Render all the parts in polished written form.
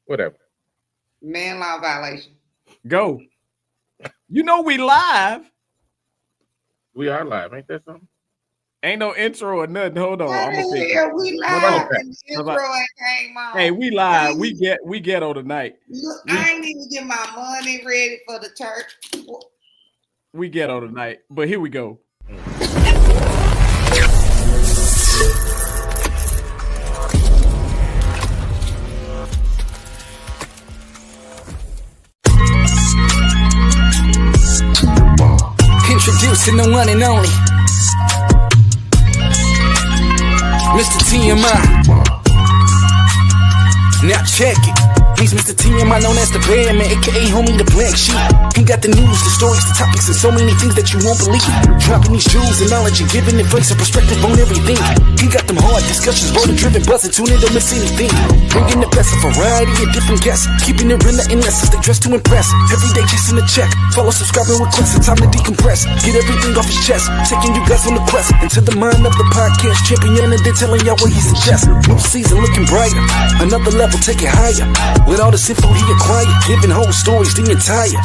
Whatever. Man law violation. Go. You know we live. We are live, ain't that something? Ain't no intro or nothing. Hold on. I'm gonna we live and the intro ain't came on. Hey, we live. We ghetto tonight. Look, I ain't even get my money ready for the church. We ghetto tonight, but here we go. Introducing the one and only MrTMI. Now check it. He's MrTMI, known as the Bear Man, aka homie the Black Sheep. He got the news, the stories, the topics, and so many things that you won't believe. Dropping these jewels and knowledge and giving advice and perspective on everything. He got them hard discussions, rotor-driven, buzzing, tune in, don't miss anything. Bringing the best, a variety of different guests, keeping it real and lessons, they dress to impress. Every day chasing a check, follow, subscribing, request, it's time to decompress. Get everything off his chest, taking you guys on the quest into the mind of the podcast champion, and then telling y'all what he suggests. New season looking brighter, another level, take it higher. With all the info he acquired, giving whole stories the entire.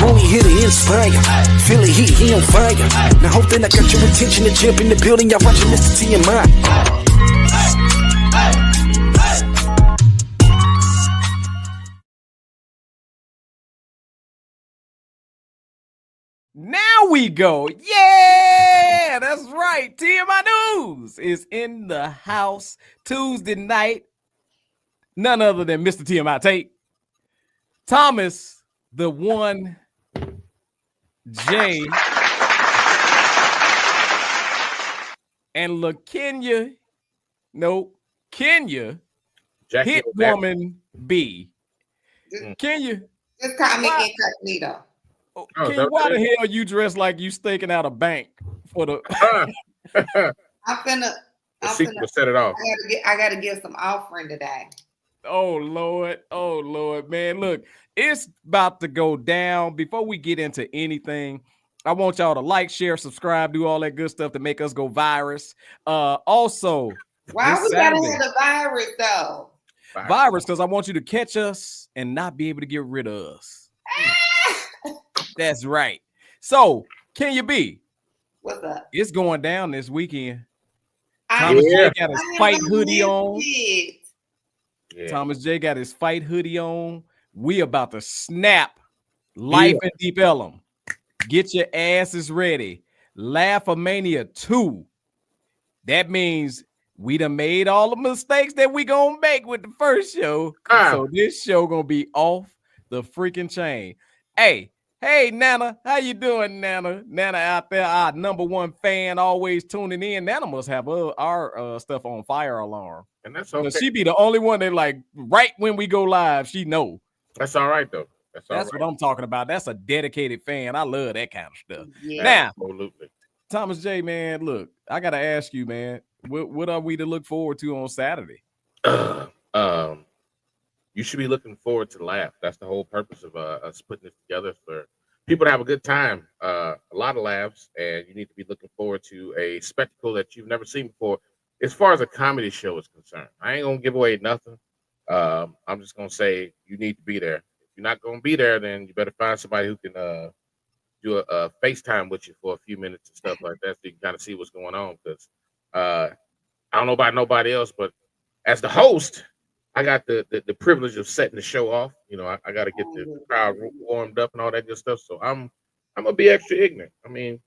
Only here to inspire, feel the heat, he on fire. Now hope that I got your attention, the champ in the building, y'all watching MrTMI. Now we go. Yeah, that's right. TMI News is in the house Tuesday night. None other than MrTMI Tate, Thomas, the one, J, and LaKenya, Kenya, Jackie Hit Woman B. Kenya, just call me incognito. Kenya, why the hell you dressed like you staking out a bank for the? I'm finna set it off. I gotta give some offering today. Oh Lord, man. Look, it's about to go down. Before we get into anything, I want y'all to like, share, subscribe, do all that good stuff to make us go virus. Also, why we gotta have the virus though? Virus, because I want you to catch us and not be able to get rid of us. That's right. So, can you be? What's up? It's going down this weekend. Thomas J got his fight hoodie on. Yeah. Thomas J got his fight hoodie on. We about to snap Life in Deep Ellum. Get your asses ready. Laugh-A-Mania 2. That means we done made all the mistakes that we gonna make with the first show. So this show gonna be off the freaking chain. Hey, Nana, how you doing, Nana? Nana out there, our number one fan, always tuning in. Nana must have our stuff on fire alarm. And that's okay. She be the only one that, like, right when we go live, she know. That's all right, though. That's what I'm talking about. That's a dedicated fan. I love that kind of stuff. Yeah. Now, absolutely. Thomas J, man, look, I got to ask you, man, what are we to look forward to on Saturday? You should be looking forward to laugh. That's the whole purpose of us putting this together, for people to have a good time, a lot of laughs, and you need to be looking forward to a spectacle that you've never seen before. As far as a comedy show is concerned, I ain't gonna give away nothing. I'm just gonna say you need to be there. If you're not gonna be there, then you better find somebody who can do a FaceTime with you for a few minutes and stuff like that, so you can kind of see what's going on. Because I don't know about nobody else, but as the host, I got the privilege of setting the show off. You know, I got to get the crowd warmed up and all that good stuff. So I'm gonna be extra ignorant. I mean,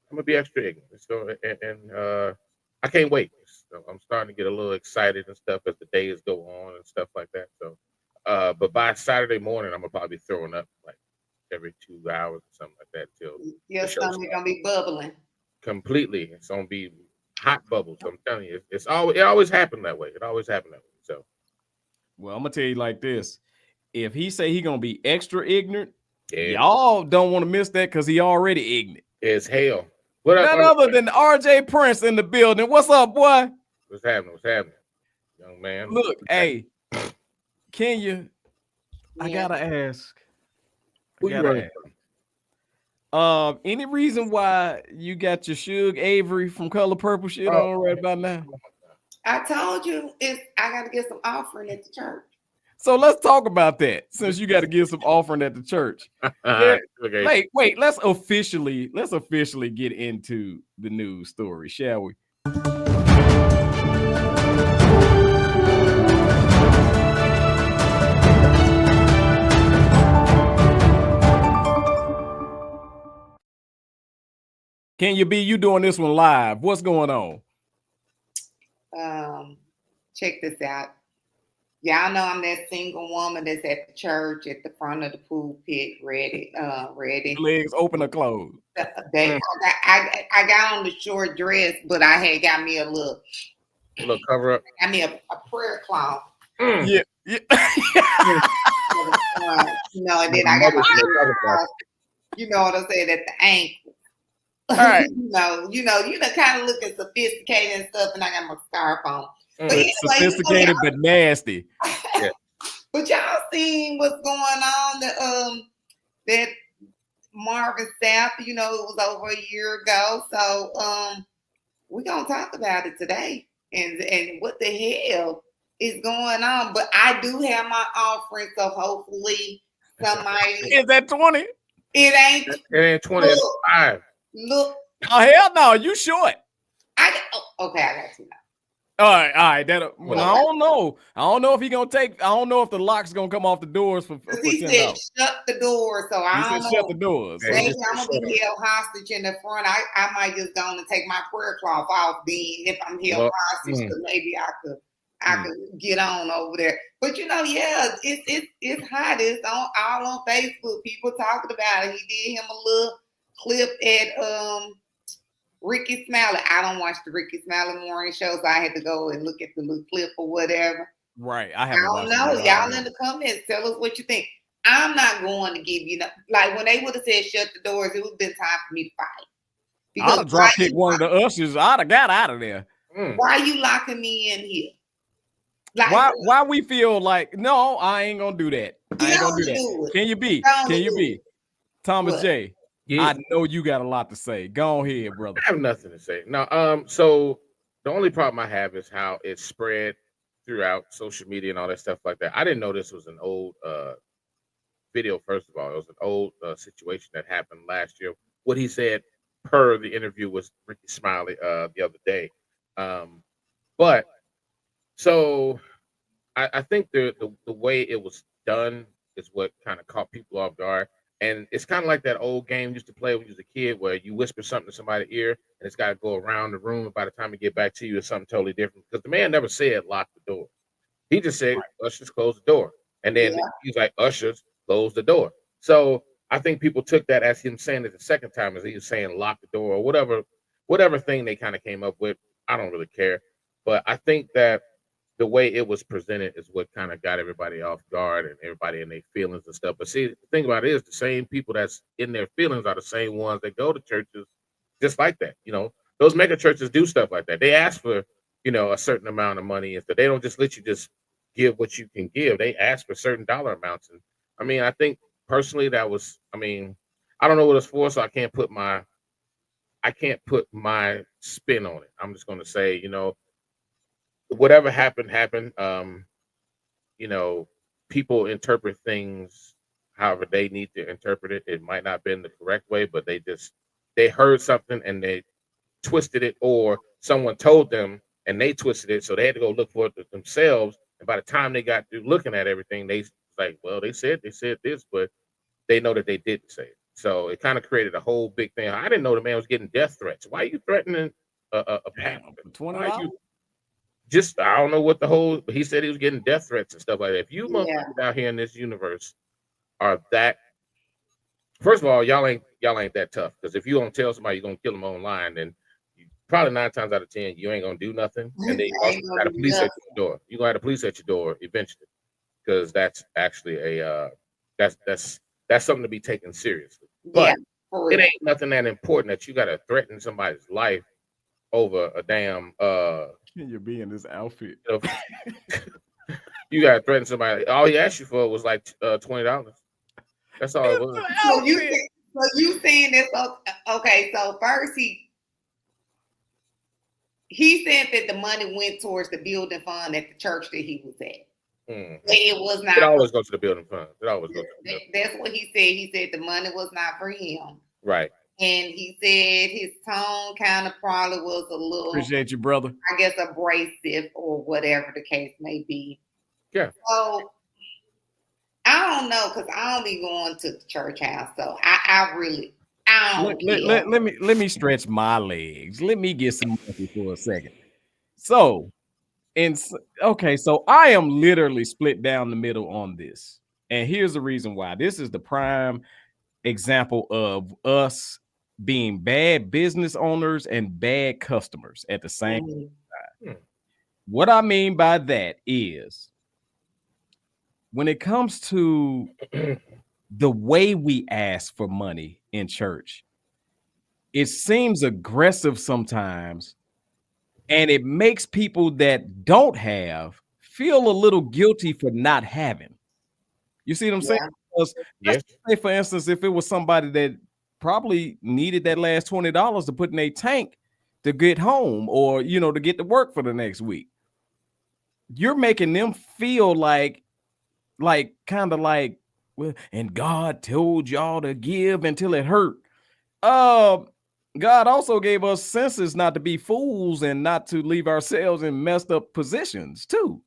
I'm gonna be extra ignorant. So and I can't wait. So I'm starting to get a little excited and stuff as the days go on and stuff like that. So, but by Saturday morning, I'm gonna probably be throwing up like every 2 hours or something like that till your stomach gonna be bubbling completely. It's gonna be hot bubbles. I'm telling you, it always happened that way. It always happened that way. So, well, I'm gonna tell you like this: if he say he gonna be extra ignorant, y'all don't want to miss that because he already ignorant as hell. None other than RJ Prince in the building. What's up, boy? What's happening? What's happening, young man? Look, hey, Kenya, I gotta ask. Any reason why you got your Suge Avery from Color Purple shit on right about now? I told you I got to get some offering at the church. So let's talk about that since you got to give some offering at the church. Okay. Wait, let's officially get into the news story, shall we? Can you be you doing this one live? What's going on? Check this out. Y'all know I'm that single woman that's at the church at the front of the pulpit, ready. Legs open or closed? I got on the short dress, but I had got me a little cover up. I mean a prayer cloth. Yeah. And then I got my you know what I'm saying, at the ankle. All right. you kind of looking sophisticated and stuff, and I got my scarf on. But anyway, sophisticated but nasty. Yeah. But y'all seen what's going on? That Marvin Sapp, it was over a year ago. So we're gonna talk about it today and what the hell is going on. But I do have my offering, so hopefully somebody is that 20? It ain't 20. It's 5. Look. Oh hell no, you short. Okay, I got you now. All right. I don't know. I don't know if he gonna take. I don't know if the lock's gonna come off the doors for he said shut the door. So I don't know. Shut the doors. Maybe I'm gonna be held hostage in the front. I might just go and take my prayer cloth off. Then if I'm held hostage, so maybe I could get on over there. But it's hot. It's all on Facebook. People talking about it. He did him a little clip at Ricky Smiley. I don't watch the Ricky Smiley morning show, so I had to go and look at the little clip or whatever. Right. I don't know. Y'all in the comments, tell us what you think. I'm not going to give you like when they would have said shut the doors, it would have been time for me to fight. I'd have drop kicked one of the ushers. I'd have got out of there. Why are you locking me in here? Like, why we feel like I ain't gonna do that. I ain't gonna do that. Can you be? Thomas J. Yeah. I know you got a lot to say. Go ahead, brother. I have nothing to say. No, so the only problem I have is how it spread throughout social media and all that stuff like that. I didn't know this was an old video, first of all. It was an old situation that happened last year. What he said per the interview was Ricky Smiley the other day. But so I think the way it was done is what kind of caught people off guard. And it's kind of like that old game you used to play when you was a kid where you whisper something to somebody's ear and it's got to go around the room. And by the time it get back to you, it's something totally different. Because the man never said lock the door. He just said, ushers, close the door. And then he's like, ushers, close the door. So I think people took that as him saying it the second time as he was saying lock the door or whatever thing they kind of came up with. I don't really care. But I think that the way it was presented is what kind of got everybody off guard and everybody in their feelings and stuff. But see, the thing about it is the same people that's in their feelings are the same ones that go to churches just like that. Those mega churches do stuff like that. They ask for, a certain amount of money. If they don't just let you just give what you can give, they ask for certain dollar amounts. And I mean, I think personally that was, I don't know what it's for, so I can't put my spin on it. I'm just going to say, whatever happened. People interpret things however they need to interpret it. It might not have been the correct way, but they heard something and they twisted it, or someone told them and they twisted it, so they had to go look for it themselves. And by the time they got through looking at everything, they like, well, they said this, but they know that they didn't say it. So it kind of created a whole big thing. I didn't know the man was getting death threats. Why are you threatening a pastor? $20? I don't know what but he said he was getting death threats and stuff like that. If you motherfuckers out here in this universe are that, first of all, y'all ain't that tough. Because if you don't tell somebody you're gonna kill them online, then probably 9 times out of 10 you ain't gonna do nothing. And then you got the police at your door. You're gonna have the police at your door eventually, because that's actually that's something to be taken seriously. But it ain't nothing that important that you gotta threaten somebody's life over a damn Can you be in this outfit? You gotta threaten somebody. All he asked you for was like $20. That's all it was. So you saying this? Okay, so first he said that the money went towards the building fund at the church that he was at. It was not. It always go to the building fund. It always go to the building. That's what he said. He said the money was not for him. Right. And he said his tone kind of probably was a little. Appreciate you, brother. I guess abrasive or whatever the case may be. Yeah. So I don't know, because I don't be going to the church house. So I don't let me stretch my legs. Let me get some monkey for a second. So I am literally split down the middle on this. And here's the reason why. This is the prime example of us being bad business owners and bad customers at the same time. What I mean by that is, when it comes to the way we ask for money in church, it seems aggressive sometimes, and it makes people that don't have feel a little guilty for not having. You see what I'm saying? Because let's say, for instance, if it was somebody that probably needed that last $20 to put in a tank to get home, or to get to work for the next week, you're making them feel like kind of like, well, and God told y'all to give until it hurt. God also gave us senses not to be fools and not to leave ourselves in messed up positions too.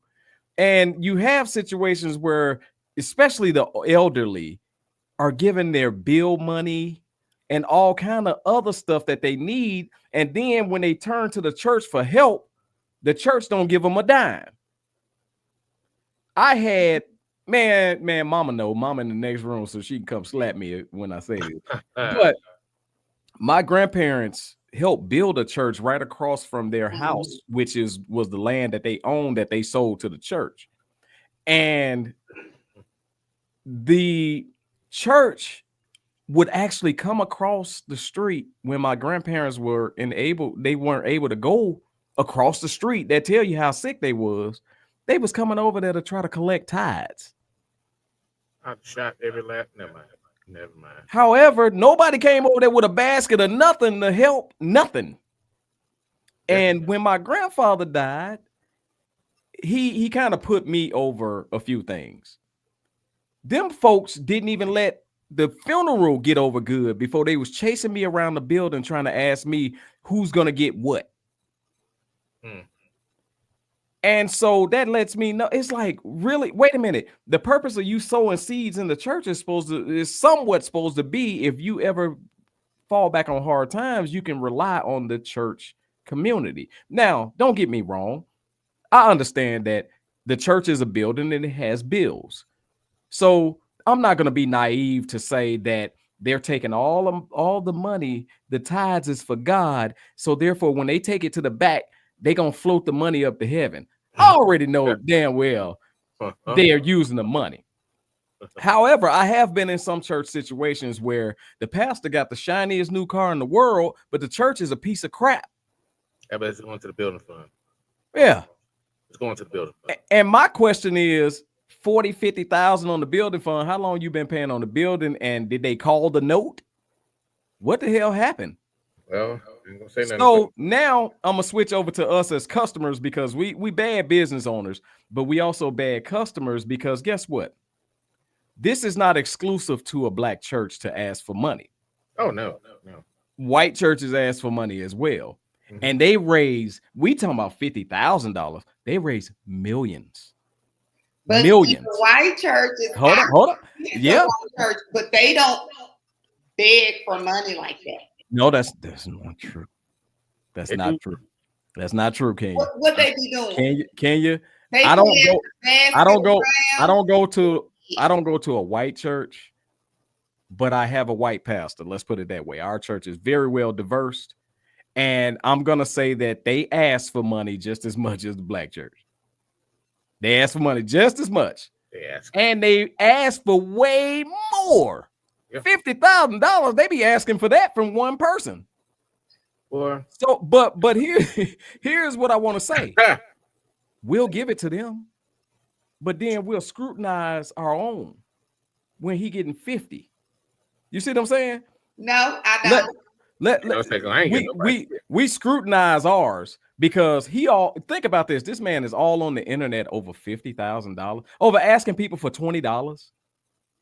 And you have situations where, especially the elderly, are given their bill money and all kind of other stuff that they need. And then when they turn to the church for help, the church don't give them a dime. I had, man, mama in the next room, so she can come slap me when I say this. But my grandparents helped build a church right across from their house, which was the land that they owned that they sold to the church. And the church would actually come across the street when my grandparents weren't able to go across the street. That tell you how sick they was. They was coming over there to try to collect tithes. I shot every last. Never mind. However, nobody came over there with a basket or nothing to help. Nothing. And when my grandfather died, he kind of put me over a few things. Them folks didn't even let the funeral get over good before they was chasing me around the building trying to ask me who's gonna get what. And so that lets me know, it's like, really, wait a minute. The purpose of you sowing seeds in the church is somewhat supposed to be, if you ever fall back on hard times, you can rely on the church community. Now, don't get me wrong. I understand that the church is a building and it has bills. So I'm not going to be naive to say that they're taking all the money, the tithes is for God. So therefore, when they take it to the back, they're going to float the money up to heaven. I already know damn well they are using the money. However, I have been in some church situations where the pastor got the shiniest new car in the world, but the church is a piece of crap. Yeah, but it's going to the building fund. Yeah. It's going to the building fund. And my question is, 40, 50,000 on the building fund. How long you been paying on the building? And did they call the note? What the hell happened? Well, I ain't gonna say nothing. So now I'm gonna switch over to us as customers, because we bad business owners, but we also bad customers, because guess what? This is not exclusive to a black church to ask for money. Oh, no. White churches ask for money as well. And they we talking about $50,000. They raise millions. But millions. The white churches. Hold up. Yeah. Church, but they don't beg for money like that. No, that's not true. That's not true. That's not true, Kenya. What they be doing? Kenya. I don't go to a white church, but I have a white pastor. Let's put it that way. Our church is very well diverse, and I'm gonna say that they ask for money just as much as the black church. They ask for money just as much, and they ask for way more. $50,000. They be asking for that from one person. So, but here's what I want to say. We'll give it to them, but then we'll scrutinize our own when he getting 50. You see what I'm saying? No, I don't. We scrutinize ours because think about this. This man is all on the internet over $50,000 over asking people for $20.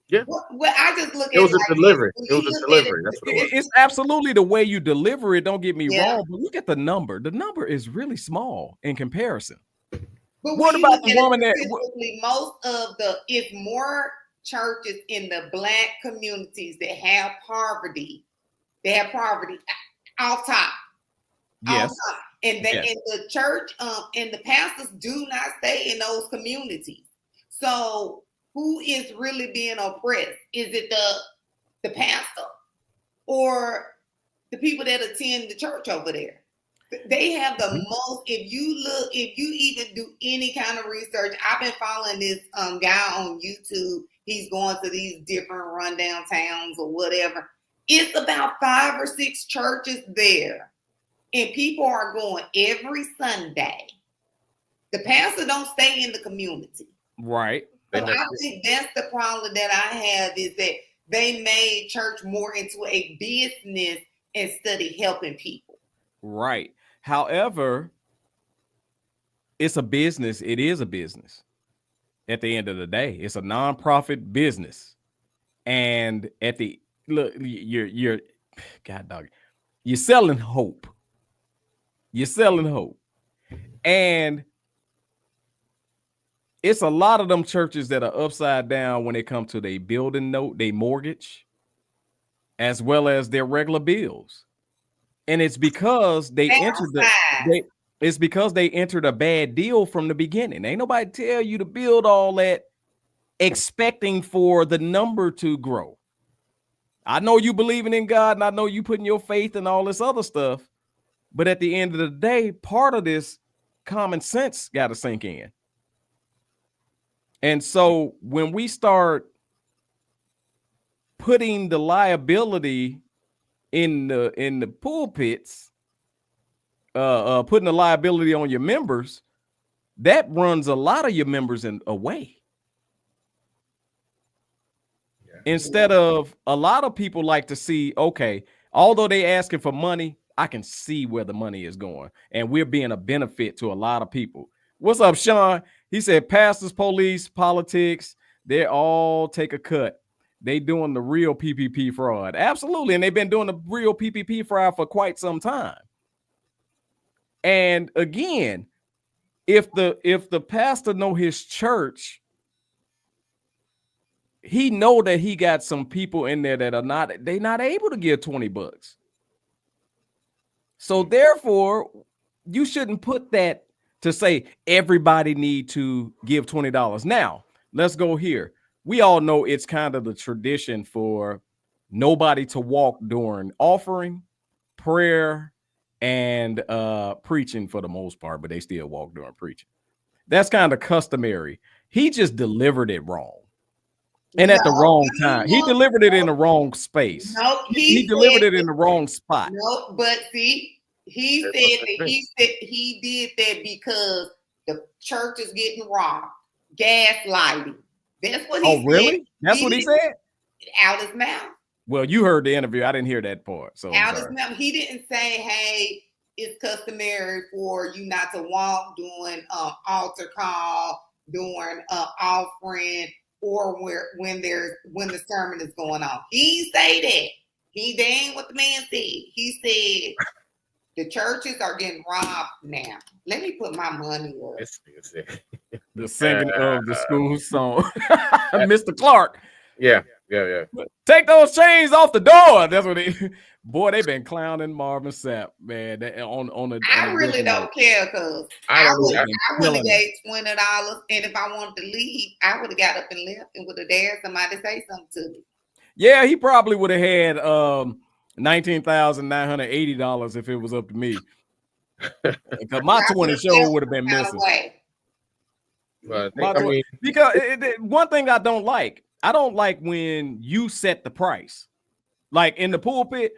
Yeah. Well, I just look at it was a delivery. It was a delivery. That's what it was. It's absolutely the way you deliver it. Don't get me wrong, but look at the number. The number is really small in comparison. But what about the woman if more churches in the Black communities that have poverty off top. Yes. Off top. And the church and the pastors do not stay in those communities. So who is really being oppressed? Is it the pastor or the people that attend the church over there? They have the most. If you even do any kind of research, I've been following this guy on YouTube. He's going to these different rundown towns or whatever. It's about 5 or 6 churches there, and people are going every Sunday. The pastor don't stay in the community, right? So I think that's the problem that I have, is that they made church more into a business instead of helping people. Right. However, it's a business. It is a business. At the end of the day, it's a nonprofit business. And you're God dog, you're selling hope. You're selling hope. And it's a lot of them churches that are upside down when it comes to their building note, their mortgage, as well as their regular bills. And it's because they entered a bad deal from the beginning. Ain't nobody tell you to build all that expecting for the number to grow. I know you believing in God, and I know you putting your faith in all this other stuff. But at the end of the day, part of this common sense got to sink in. And so when we start putting the liability in the pulpits, putting the liability on your members, that runs a lot of your members away. Yeah. Instead of, a lot of people like to see, okay, although they asking for money, I can see where the money is going, and we're being a benefit to a lot of people. What's up, Sean? He said pastors, police, politics, they all take a cut. They doing the real PPP fraud. Absolutely. And they've been doing the real PPP fraud for quite some time. And again, if the pastor know his church, he know that he got some people in there that are not able to give $20. So therefore, you shouldn't put that to say everybody need to give $20. Now, let's go here. We all know it's kind of the tradition for nobody to walk during offering, prayer, and preaching for the most part, but they still walk during preaching. That's kind of customary. He just delivered it wrong. And at the wrong time. He delivered it in the wrong space. No, he delivered it in the wrong spot. No, but see, he did that because the church is getting robbed, gaslighting. That's what he said. Oh, really? That's what he said? Out his mouth. Well, you heard the interview. I didn't hear that part. So out his mouth. He didn't say, hey, it's customary for you not to walk during altar call, during offering, or when the sermon is going on. He say that. They ain't what the man said. He said the churches are getting robbed now. Let me put my money up. The singing of the school song. Mr. Clark. Yeah. Take those chains off the door. That's what they've been clowning Marvin Sapp, man. I really don't care, because I would have gave $20, and if I wanted to leave, I would have got up and left and would have dared somebody to say something to me. Yeah, he probably would have had $19,980 if it was up to me. Because my 20 show would have been missing. Because one thing I don't like when you set the price. Like in the pulpit,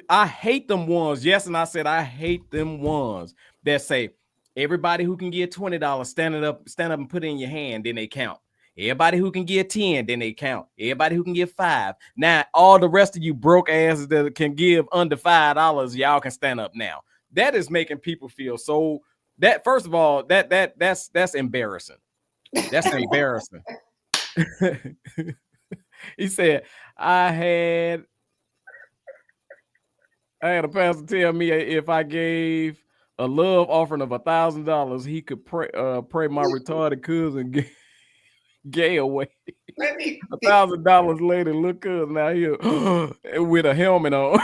I hate them ones. Yes, and I said I hate them ones that say everybody who can get $20 stand up and put it in your hand, then they count. Everybody who can give 10, then they count. Everybody who can give 5. Now, all the rest of you broke asses that can give under $5, y'all can stand up now. That is making people feel so that first of all, that's embarrassing. That's embarrassing. He said, I had a pastor tell me if I gave a love offering of $1,000, he could pray my retarded cousin gay away. $1,000 later, look cousin now here with a helmet on.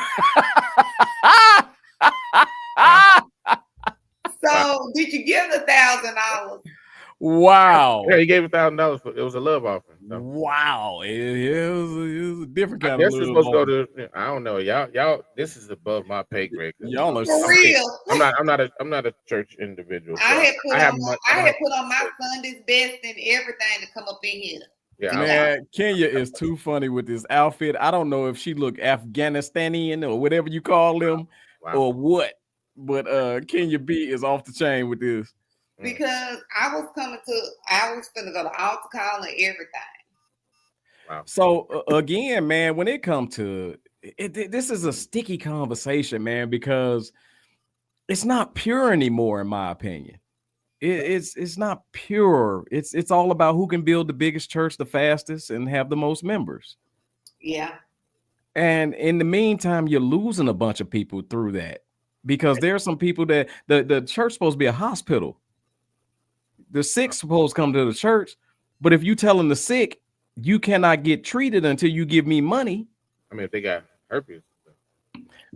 So did you give $1,000? Wow. Yeah, he gave $1,000 for it was a love offering. So. Wow. It was a different kind of love. This is supposed to go to I don't know. Y'all this is above my pay grade. Y'all are for real. I'm not a church individual. So I had put on my Sunday's best and everything to come up in here. Yeah, man, Kenya is too funny with this outfit. I don't know if she look Afghanistanian or whatever you call them or what, but Kenya B is off the chain with this. Because I was gonna go to altar call and everything. Wow. So again, man, when it comes to it, this is a sticky conversation, man, because it's not pure anymore, in my opinion. It's not pure. It's all about who can build the biggest church the fastest and have the most members. Yeah. And in the meantime, you're losing a bunch of people through that because there are some people that the church is supposed to be a hospital. The sick supposed to come to the church, but if you tell them the sick, you cannot get treated until you give me money. I mean, if they got herpes.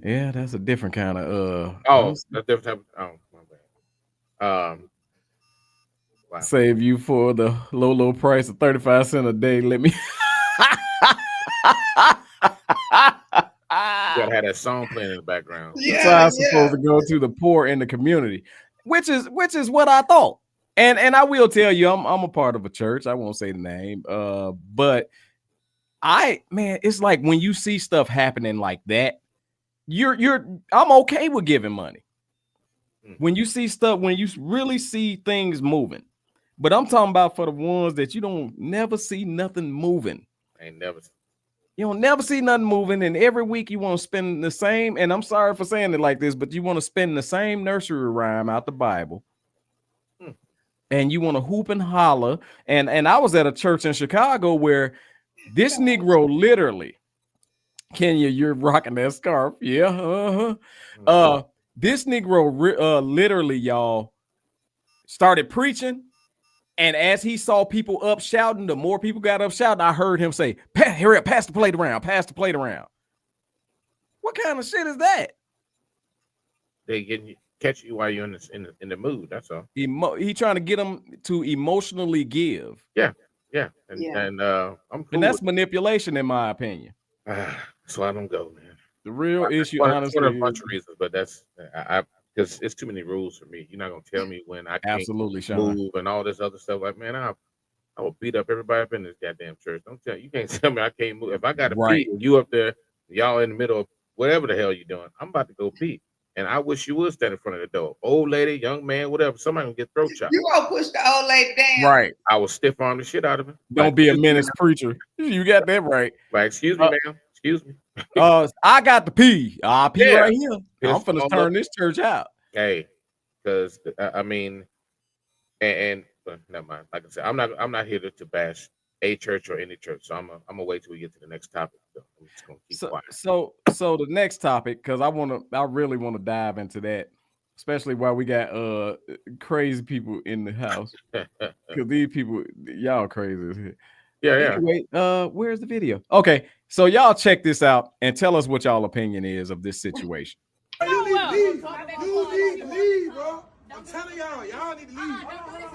Yeah, that's a different kind of that's different type of, my bad. Wow. Save you for the low price of 35 cents a day. Let me You gotta have that song playing in the background. Yeah, so I'm supposed to go to the poor in the community, which is what I thought. And I will tell you, I'm a part of a church. I won't say the name, but it's like when you see stuff happening like that, I'm okay with giving money. When you see stuff, when you really see things moving, but I'm talking about for the ones that you don't never see nothing moving. You don't never see nothing moving, and every week you want to spend the same. And I'm sorry for saying it like this, but you want to spend the same nursery rhyme out the Bible. And you want to hoop and holler. And I was at a church in Chicago where this Negro literally, Kenya, you're rocking that scarf. Yeah. This Negro literally, y'all, started preaching. And as he saw people up shouting, the more people got up shouting, I heard him say, hurry up, pass the plate around, pass the plate around. What kind of shit is that? They catch you while you're in the mood. That's all. He trying to get them to emotionally give. Yeah. And I'm cool and that's manipulation, in my opinion. So I don't go, man. The real issue, honestly, for a bunch of reasons, but that's because it's too many rules for me. You're not gonna tell me when I can't move and all this other stuff. Like, man, I will beat up everybody up in this goddamn church. You can't tell me I can't move. If I got to pee, you up there, y'all in the middle of whatever the hell you're doing, I'm about to go pee. And I wish you would stand in front of the door. Old lady, young man, whatever. Somebody gonna get throat chopped. You gonna push the old lady down. Right. I will stiff arm the shit out of her. Don't be a menace preacher. You got that right. Like, excuse me, ma'am. Excuse me. I got to pee. I'll pee right here. I'm finna turn this church out. Hey, because I mean, and never mind. Like I said, I'm not here to bash a church or any church. So I'm gonna wait till we get to the next topic. So I'm just gonna keep quiet. So the next topic, because I really want to dive into that, especially while we got crazy people in the house. Because these people, y'all crazy. Yeah. Anyway, where's the video? Okay, so y'all check this out and tell us what y'all opinion is of this situation. You need to leave. You need to leave, bro. I'm telling y'all need to leave.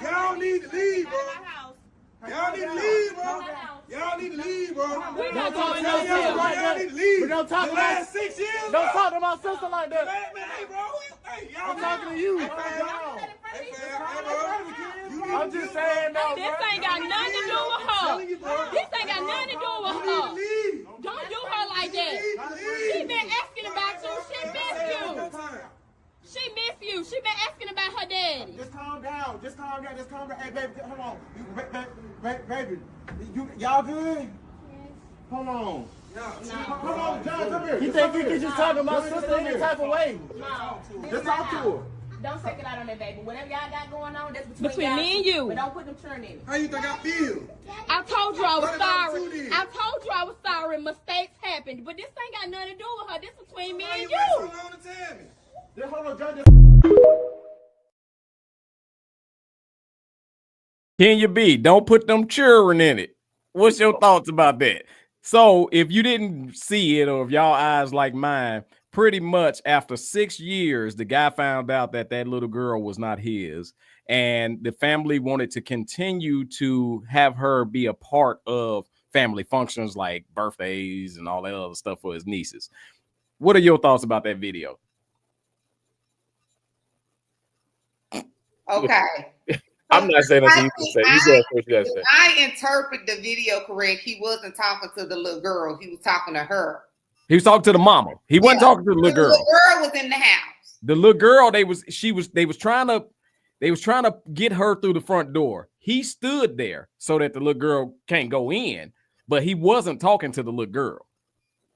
Y'all need to leave, bro. Y'all need to leave, bro. Y'all need to leave, bro. Don't talk to my sister like that. But don't talk to my 6 years. Don't talk to my sister like that. Man, hey, bro. Hey, y'all. I'm talking to you. I'm just saying, no, this ain't got nothing to do with her. This ain't got nothing to do with her. Don't do her like that. She been asking about you. She missed you. She missed you. She been asking about her daddy. Just calm down. calm down. Just calm down. Hey, baby, hold on. Baby, y'all good? Hold on. Hold on, John, come here. You think you can just talk to my sister in this type of way? Just talk to her. Don't take it out on that baby. Whatever y'all got going on, that's between me and you. But don't put them churn in it. How you think I feel? I told you I was sorry. I told you I was sorry. Mistakes happened, but this ain't got nothing to do with her. This is between me and you. Why you wait so long to tell me? Just hold on, John. Kenya B, don't put them children in it. What's your thoughts about that? So if you didn't see it, or if y'all eyes like mine, pretty much after 6 years, the guy found out that that little girl was not his, and the family wanted to continue to have her be a part of family functions like birthdays and all that other stuff for his nieces. What are your thoughts about that video? Okay. I'm not saying nothing you can say. You said what you gotta say. I interpret the video correct. He wasn't talking to the little girl. He was talking to her. He was talking to the mama. He wasn't talking to the little girl. The little girl was in the house. The little girl, they was trying to get her through the front door. He stood there so that the little girl can't go in, but he wasn't talking to the little girl.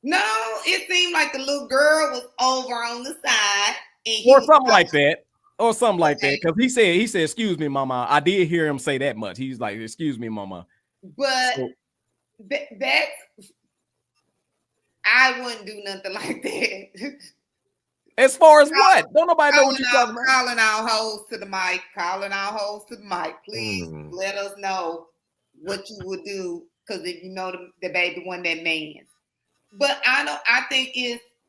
No, it seemed like the little girl was over on the side, and Or something like that. Or something like that. Because he said, excuse me, mama. I did hear him say that much. He's like, excuse me, mama. But so, that I wouldn't do nothing like that. As far as what? Don't nobody know what you're talking about. Calling our hoes to the mic. Calling our hoes to the mic. Please let us know what you would do. Because if you know the baby one that man. But I think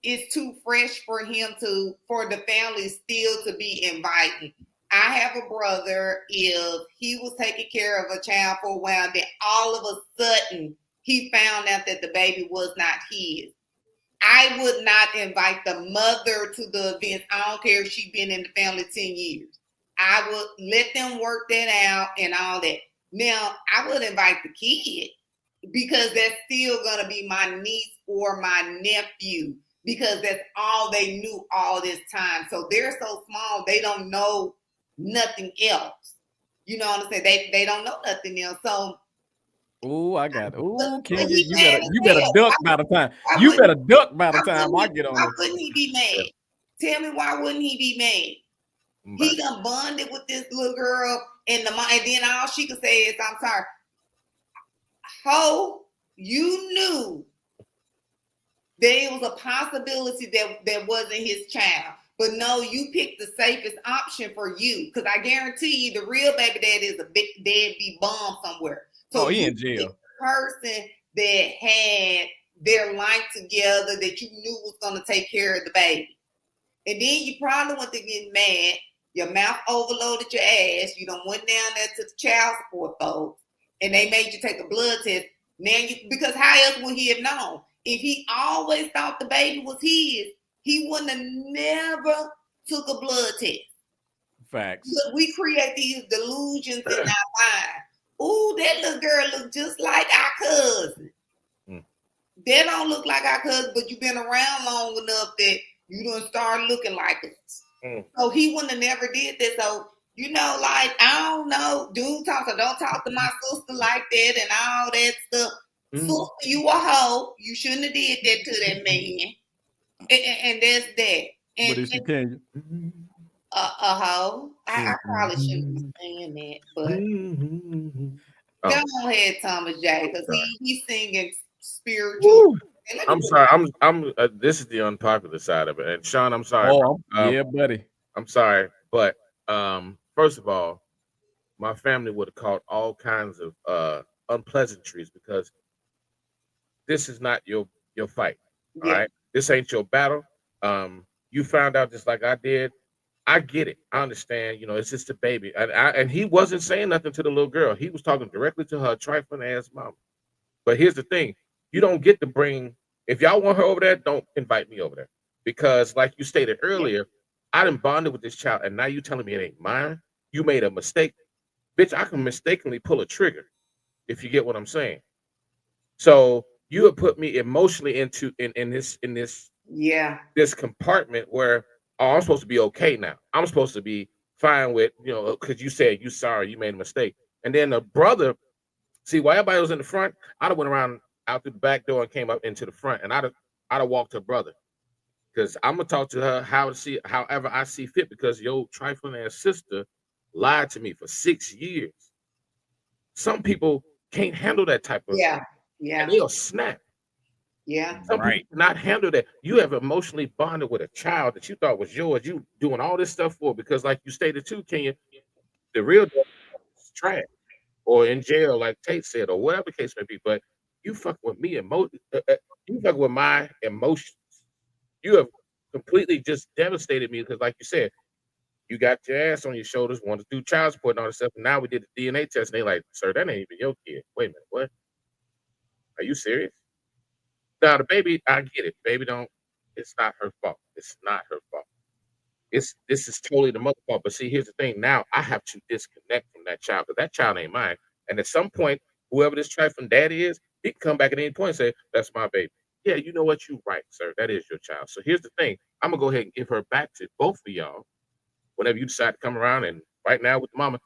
it's too fresh for the family still to be inviting. I have a brother, if he was taking care of a child for a while, then all of a sudden he found out that the baby was not his. I would not invite the mother to the events. I don't care if she's been in the family 10 years. I would let them work that out and all that. Now, I would invite the kid because that's still going to be my niece or my nephew, because that's all they knew all this time. So they're so small, they don't know nothing else. You know what I'm saying? They don't know nothing else. So I got it. Oh, Kenya, you better duck by the time. You better duck by the time I get on Why this. wouldn't he be mad? Tell me, why wouldn't he be mad? He done bonded with this little girl, and then all she could say is, I'm sorry. Ho, you knew there was a possibility that wasn't his child. But no, you picked the safest option for you. Because I guarantee you the real baby dad is a big deadbeat bum somewhere. So he in jail. The person that had their life together that you knew was going to take care of the baby. And then you probably went to get mad. Your mouth overloaded your ass. You done went down there to the child support folks. And they made you take a blood test. Now because how else would he have known? If he always thought the baby was his, he wouldn't have never took a blood test. Facts. Look, we create these delusions in our mind. Ooh, that little girl looks just like our cousin. They don't look like our cousin, but you've been around long enough that you don't start looking like us. So he wouldn't have never did that. So, like, I don't know, dude don't talk to my sister like that and all that stuff. Sister, you a hoe. You shouldn't have did that to that man. And that's that. And, what is she telling you? A hoe. I probably shouldn't be saying that, but go ahead, Thomas J, because he's singing spiritual. I'm sorry. I'm this is the unpopular side of it. And Sean, I'm sorry. Yeah, buddy. I'm sorry, but first of all, my family would have caught all kinds of unpleasantries because this is not your fight. All right. This ain't your battle. You found out just like I did. I get it. I understand. It's just a baby. And he wasn't saying nothing to the little girl. He was talking directly to her trifling ass mama. But here's the thing. You don't get to bring, if y'all want her over there, don't invite me over there. Because like you stated earlier, I done bonded with this child, and now you telling me it ain't mine? You made a mistake. Bitch, I can mistakenly pull a trigger, if you get what I'm saying. So you have put me emotionally into this compartment where I'm supposed to be okay now. I'm supposed to be fine with, you know, because you said you sorry, you made a mistake. And then the brother, see, while everybody was in the front, I'd have went around out through the back door and came up into the front, and I'd have walked her brother. Because I'm gonna talk to her however I see fit, because your trifling ass sister lied to me for 6 years. Some people can't handle that type of and they'll snap. Some people cannot handle that. You have emotionally bonded with a child that you thought was yours. You doing all this stuff for, because like you stated too, Kenya, the real is trash or in jail, like Tate said, or whatever the case may be. But you fuck with me you fuck with my emotions. You have completely just devastated me, because like you said, you got your ass on your shoulders, wanted to do child support and all this stuff. And now we did the DNA test, and they like, sir, that ain't even your kid. Wait a minute, what? Are you serious? Now the baby, I get it. Baby it's not her fault. It's not her fault. This is totally the mother fault. But see, here's the thing. Now I have to disconnect from that child, because that child ain't mine. And at some point, whoever this trifling daddy is, he can come back at any point and say, that's my baby. Yeah, you know what? You're right, sir. That is your child. So here's the thing. I'm going to go ahead and give her back to both of y'all whenever you decide to come around, and right now with mama.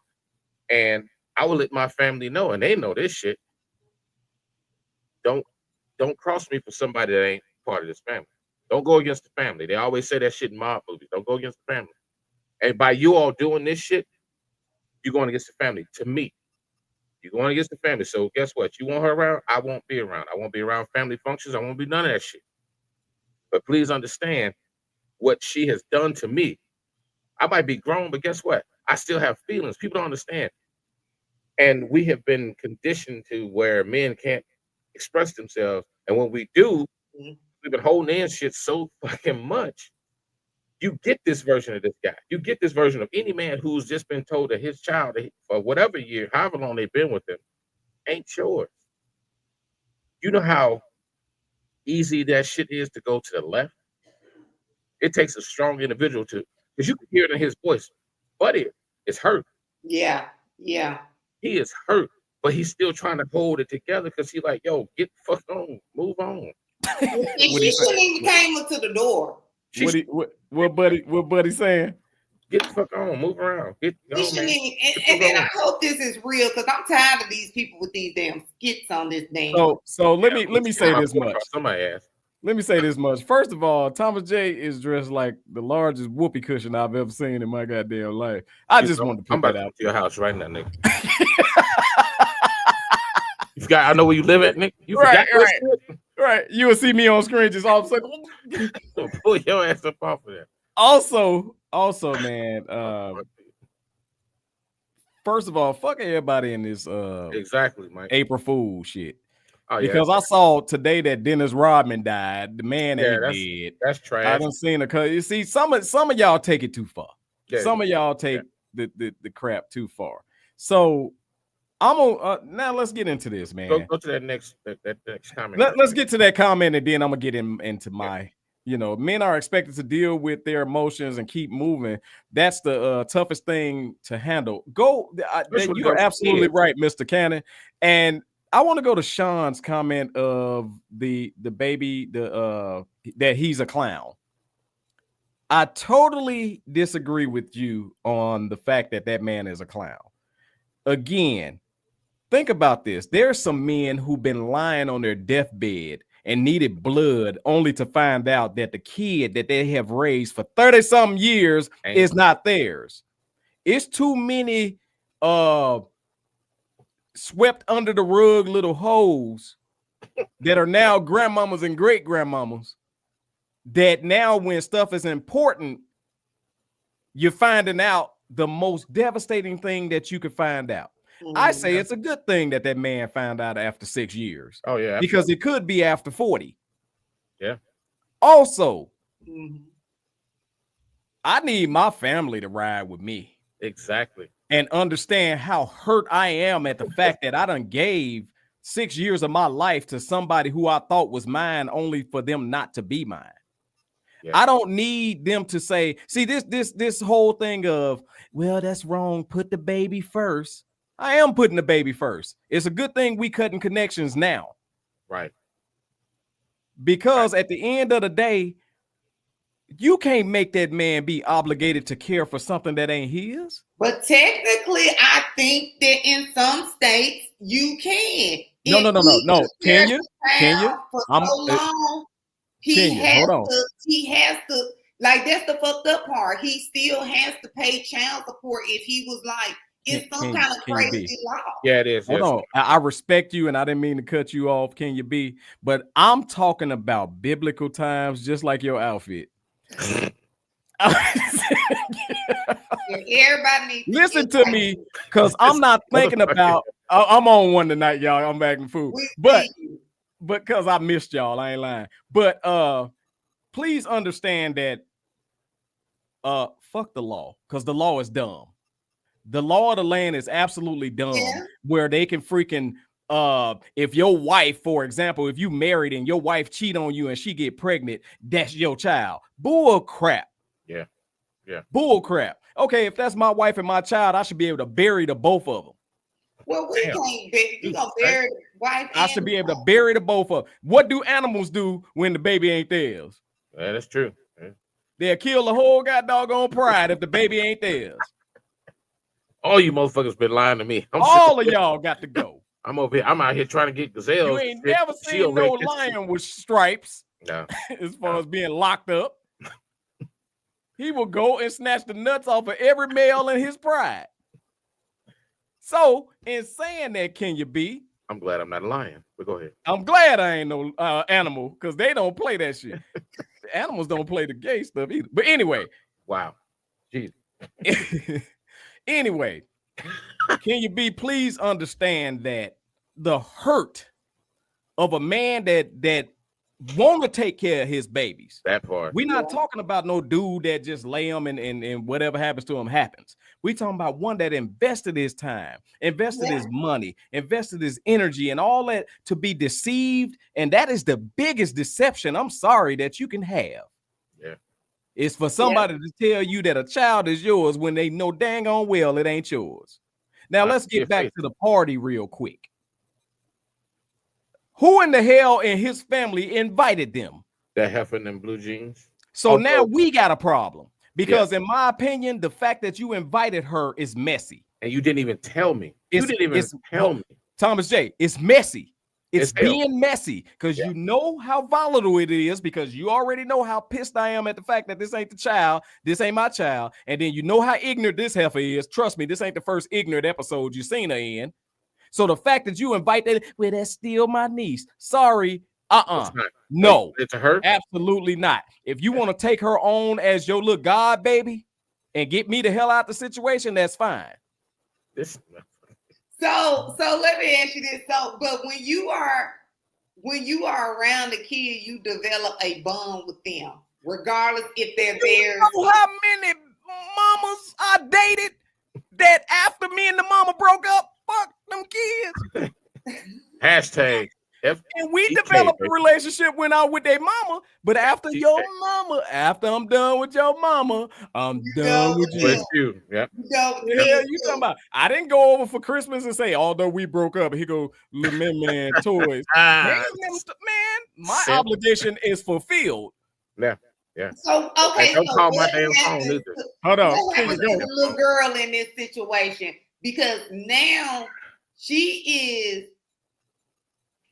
And I will let my family know, and they know this shit. Don't cross me for somebody that ain't part of this family. Don't go against the family. They always say that shit in mob movies. Don't go against the family. And by you all doing this shit, you're going against the family. To me, you're going against the family. So guess what? You want her around? I won't be around. I won't be around family functions. I won't be none of that shit. But please understand what she has done to me. I might be grown, but guess what? I still have feelings. People don't understand. And we have been conditioned to where men can't express themselves. And when we do, we've been holding in shit so fucking much. You get this version of this guy. You get this version of any man who's just been told that his child, for whatever year, however long they've been with him, ain't yours. You know how easy that shit is to go to the left? It takes a strong individual to, because you can hear it in his voice. Buddy is hurt. Yeah. He is hurt, but he's still trying to hold it together, because he's like, yo, get the fuck on, move on. She shouldn't even came up to the door. What buddy saying? Get the fuck on, move around. Get on, man. And then I hope this is real, because I'm tired of these people with these damn skits on this damn. So let me say this much. Somebody asked. Let me say this much. First of all, Thomas J is dressed like the largest whoopee cushion I've ever seen in my goddamn life. I just wanted to put that out to your house right now, nigga. You forgot I know where you live at, Nick. You forgot right. You will see me on screen just all of a sudden. Pull your ass up off of there. Also, man. First of all, fuck everybody in this exactly, Mike. April Fool shit. Oh, because I saw today that Dennis Rodman died. The man ain't dead. That's trash. I done seen you see, some of y'all take it too far. Yeah, some of y'all take the crap too far. So I'm gonna now let's get into this, man. Go to that next comment. Let's get to that comment, and then I'm gonna get into my. You know, men are expected to deal with their emotions and keep moving. That's the toughest thing to handle. You're absolutely right, Mr. Cannon. And I want to go to Sean's comment of the baby, that he's a clown. I totally disagree with you on the fact that man is a clown. Again, think about this. There's some men who've been lying on their deathbed and needed blood only to find out that the kid that they have raised for 30-something years is not theirs. It's too many swept under the rug little hoes that are now grandmamas and great grandmamas, that now when stuff is important, you're finding out the most devastating thing that you could find out. I say it's a good thing that man found out after 6 years. Oh, yeah. Because it could be after 40. Yeah. Also, I need my family to ride with me. Exactly. And understand how hurt I am at the fact that I done gave 6 years of my life to somebody who I thought was mine, only for them not to be mine. Yeah. I don't need them to say, see, this whole thing of, well, that's wrong. Put the baby first. I am putting the baby first. It's a good thing we cutting connections now. Right. Because at the end of the day, You can't make that man be obligated to care for something that ain't his. But technically, I think that in some states you can. No. Can you? For so long, he has to. Like, that's the fucked up part. He still has to pay child support if he was like in some kind of crazy law. Yeah, it is. Hold on. I respect you, and I didn't mean to cut you off. Can you be? But I'm talking about biblical times, just like your outfit. Everybody needs to listen to me, because I'm not thinking about. I'm on one tonight, y'all. I'm back in food, but because I missed y'all, I ain't lying. But please understand that fuck the law, because the law is dumb. The law of the land is absolutely dumb. Where they can freaking if your wife, for example, if you married and your wife cheat on you and she get pregnant, that's your child. Bull crap. Yeah. Bull crap. Okay, if that's my wife and my child, I should be able to bury the both of them. Well, we can't bury. You gonna bury the wife? I should be able to bury the both of them. What do animals do when the baby ain't theirs? Yeah, that's true. They'll kill the whole goddamn pride if the baby ain't theirs. All you motherfuckers been lying to me. All of y'all got to go. I'm over here. I'm out here trying to get gazelles. You ain't never seen no lion with stripes. No. As far as being locked up. He will go and snatch the nuts off of every male in his pride. So, in saying that, can you be? I'm glad I'm not a lion, but go ahead. I'm glad I ain't no animal, because they don't play that shit. The animals don't play the gay stuff either. But anyway. Wow. Jeez. Anyway, can you be, please understand that the hurt of a man that want to take care of his babies. That part. We're not talking about no dude that just lay him and whatever happens to him happens. We're talking about one that invested his time, invested his money, invested his energy and all that to be deceived. And that is the biggest deception, I'm sorry, that you can have. Yeah. It's for somebody to tell you that a child is yours when they know dang on well it ain't yours. Now let's get back to the party real quick. Who in the hell in his family invited them? That heifer in them blue jeans. So now we got a problem because in my opinion, the fact that you invited her is messy. And you didn't even tell me. You didn't even tell me. Thomas J, it's messy. It's being messy because you know how volatile it is, because you already know how pissed I am at the fact that this ain't the child. This ain't my child. And then you know how ignorant this heifer is. Trust me, this ain't the first ignorant episode you've seen her in. So the fact that you invite that, well, that's still my niece. Sorry. No. It's her? Absolutely not. If you want to take her on as your little god baby and get me the hell out the situation, that's fine. So let me ask you this. So, but when you are around the kid, you develop a bond with them, regardless if they're there. You know how many mamas I dated that after me and the mama broke up, fuck them kids. Hashtag. And we developed a relationship, went out with their mama, but after I'm done with your mama, I'm done with you. Yeah. You talking about? I didn't go over for Christmas and say, although we broke up, he go, little man toys. Man, my obligation is fulfilled. Yeah. So okay, don't call my damn phone either. Hold on. The little girl in this situation, because now she is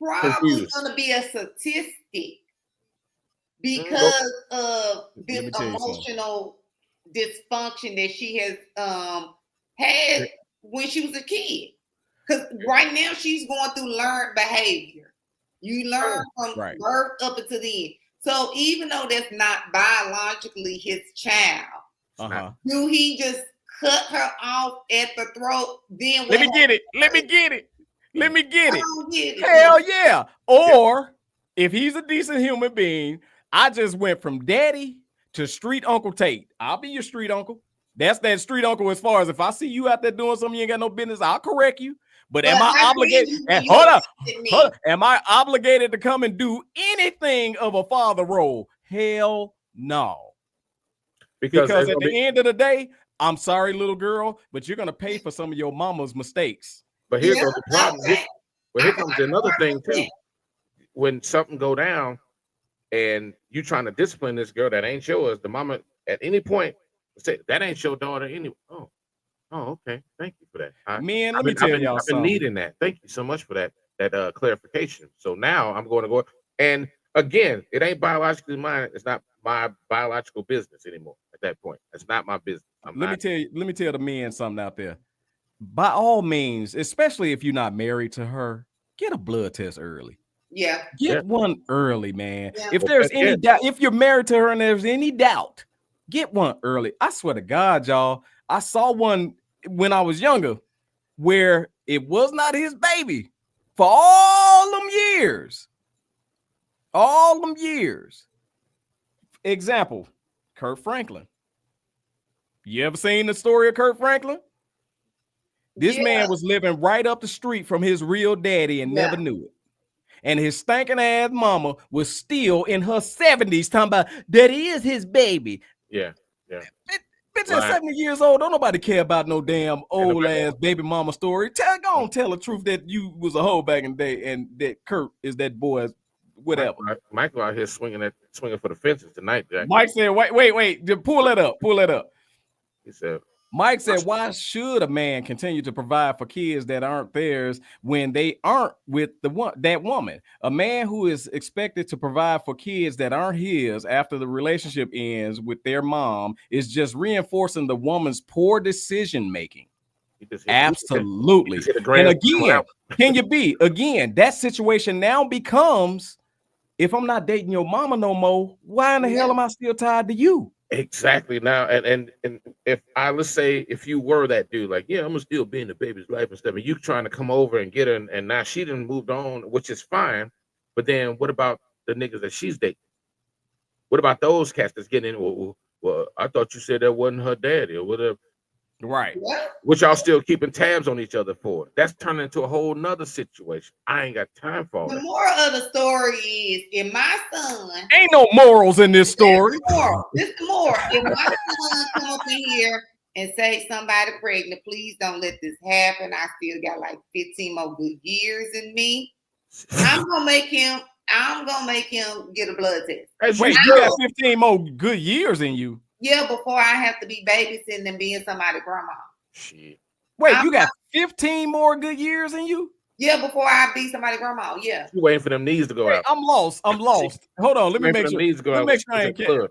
probably going to be a statistic because of this emotional dysfunction that she has had when she was a kid. Because right now she's going through learned behavior. You learn from birth up until the end. So even though that's not biologically his child, do he just cut her off at the throat? Then Let me get it. Hell yeah. Or if he's a decent human being, I just went from daddy to street Uncle Tate. I'll be your street uncle. That's that street uncle as far as if I see you out there doing something you ain't got no business, I'll correct you. But am I obligated? Hold up. Am I obligated to come and do anything of a father role? Hell no. Because at the end of the day, I'm sorry, little girl, but you're going to pay for some of your mama's mistakes. But here's the problem. But here comes another thing too. When something go down, and you trying to discipline this girl that ain't yours, the mama at any point say that ain't your daughter anyway. Oh, okay. Thank you for that. Let me tell y'all I've something. been needing that. Thank you so much for that clarification. So now I'm going to go, and again, it ain't biologically mine. It's not my biological business anymore. At that point, it's not my business. Let me tell the men something out there. By all means, especially if you're not married to her, get a blood test early. Yeah. Get one early, man. Yeah. If there's any doubt, if you're married to her and there's any doubt, get one early. I swear to God, y'all, I saw one when I was younger where it was not his baby for all them years. All them years. Example, Kurt Franklin. You ever seen the story of Kurt Franklin? This man was living right up the street from his real daddy and never knew it. And his stinking ass mama was still in her 70s talking about that is his baby. Yeah. Bitch at 70 years old, don't nobody care about no damn old ass baby mama story. Go on, tell the truth that you was a hoe back in the day and that Kurt is that boy's whatever. Michael out here swinging for the fences tonight, Jack. Mike said, wait, pull that up. He said, Mike said, why should a man continue to provide for kids that aren't theirs when they aren't with that woman? A man who is expected to provide for kids that aren't his after the relationship ends with their mom is just reinforcing the woman's poor decision making. Absolutely. And again, that situation now becomes, if I'm not dating your mama no more, why in the hell am I still tied to you? Exactly. Now, and if let's say if you were that dude, like, yeah, I'm gonna still be in the baby's life and stuff, and you trying to come over and get her, and now she done moved on, which is fine. But then what about the niggas that she's dating? What about those cats that's getting in? Well, I thought you said that wasn't her daddy or whatever. Right. What y'all still keeping tabs on each other for? That's turning into a whole nother situation. I ain't got time for it. The moral of the story is, if my son ain't no morals in this story. This is the moral. If my son come up in here and say somebody pregnant, please don't let this happen. I still got like 15 more good years in me. I'm gonna make him get a blood test. Wait, you got 15 more good years in you? Yeah, before I have to be babysitting and being somebody's grandma. Shit. Wait, you got 15 more good years in you? Yeah, before I be somebody's grandma. Yeah. You waiting for them knees to go out. I'm lost. Hold on. Let me make sure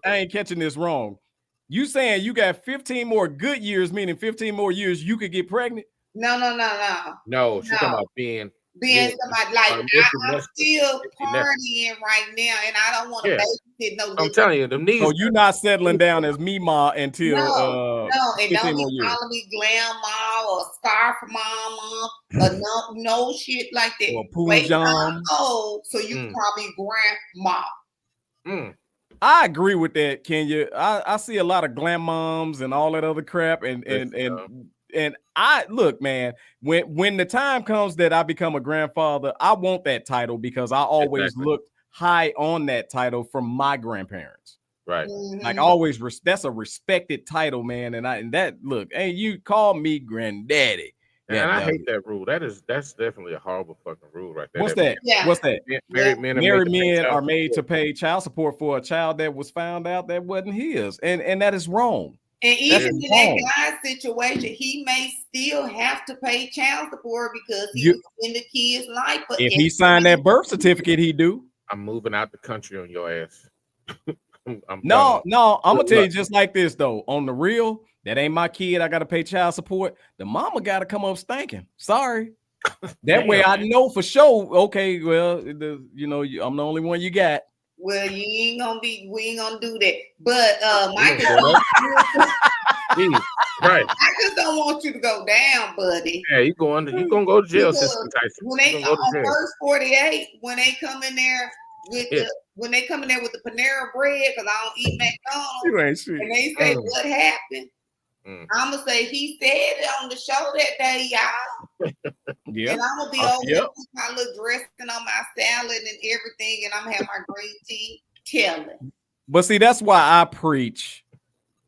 I ain't catching this wrong. You saying you got 15 more good years, meaning 15 more years you could get pregnant? No. No, she's talking about being somebody like I'm still partying right now, and I don't want to babysit no. I'm telling you, them knees. So you're not settling down as Mima until no, and 15 don't more be years. calling me grandma or scarf mama or no shit like that. Or Poojam. So you can call me grandma. I agree with that, Kenya. I see a lot of glam moms and all that other crap, and I look, man, when the time comes that I become a grandfather, I want that title because I always looked high on that title from my grandparents. Right. Like always, that's a respected title, man. And that look, hey, you call me granddaddy. And I hate that rule. That's definitely a horrible fucking rule right there. What's that? Yeah. What's that? Married men are made to pay child support for a child that was found out that wasn't his, and that is wrong. And even in that guy's situation, he may still have to pay child support because he was in the kid's life. But if he signed that birth certificate, he do. I'm moving out the country on your ass. No, I'm gonna tell you just like this though. On the real, that ain't my kid. I gotta pay child support. The mama gotta come up stinking. Sorry. That way I know for sure. Okay, well, I'm the only one you got. Well, we ain't gonna do that. But Michael, right. I just don't want you to go down, buddy. Yeah, you're gonna go to jail. When they on first 48, when they come in there with the Panera bread, because I don't eat McDonald's, and they say what happened. I'm gonna say he said it on the show that day, y'all. Yeah. And I'm gonna be over with my little dressing on my salad and everything, and I'm gonna have my green tea. Telling. But see, that's why I preach.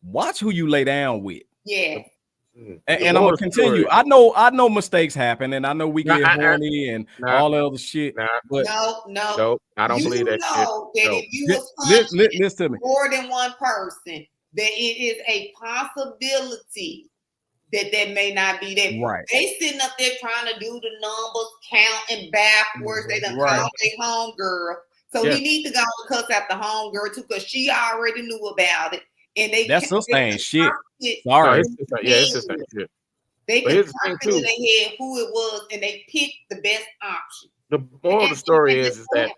Watch who you lay down with. Yeah. And I'm gonna continue. I know mistakes happen, and I know we get horny and all that other shit. But no, I don't believe that shit. That if you was listen to me, more than one person, that it is a possibility that may not be there. Right. They sitting up there trying to do the numbers, counting backwards. They done called their home girl. So he need to go and cuss out the home girl too, because she already knew about it. And that's sustained shit. Sorry. It's just shit. They confident they had who it was, and they picked the best option. The moral of the story is that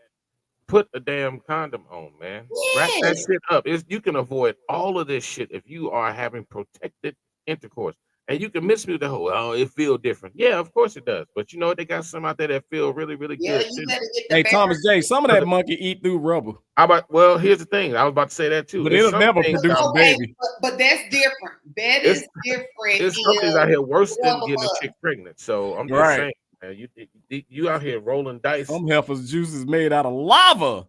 put a damn condom on, man. Wrap that shit up. You can avoid all of this shit if you are having protected intercourse. And you can mismute the whole, it feel different. Yeah, of course it does. But you know, they got some out there that feel really, really good. You better get hey, Thomas J, some of that monkey eat through rubber. Well, here's the thing. I was about to say that too. But it'll never produce a baby. But that's different. That is different. There's something out here worse than getting a chick pregnant. So I'm just saying, man, you out here rolling dice. Some heifer's juice is made out of lava.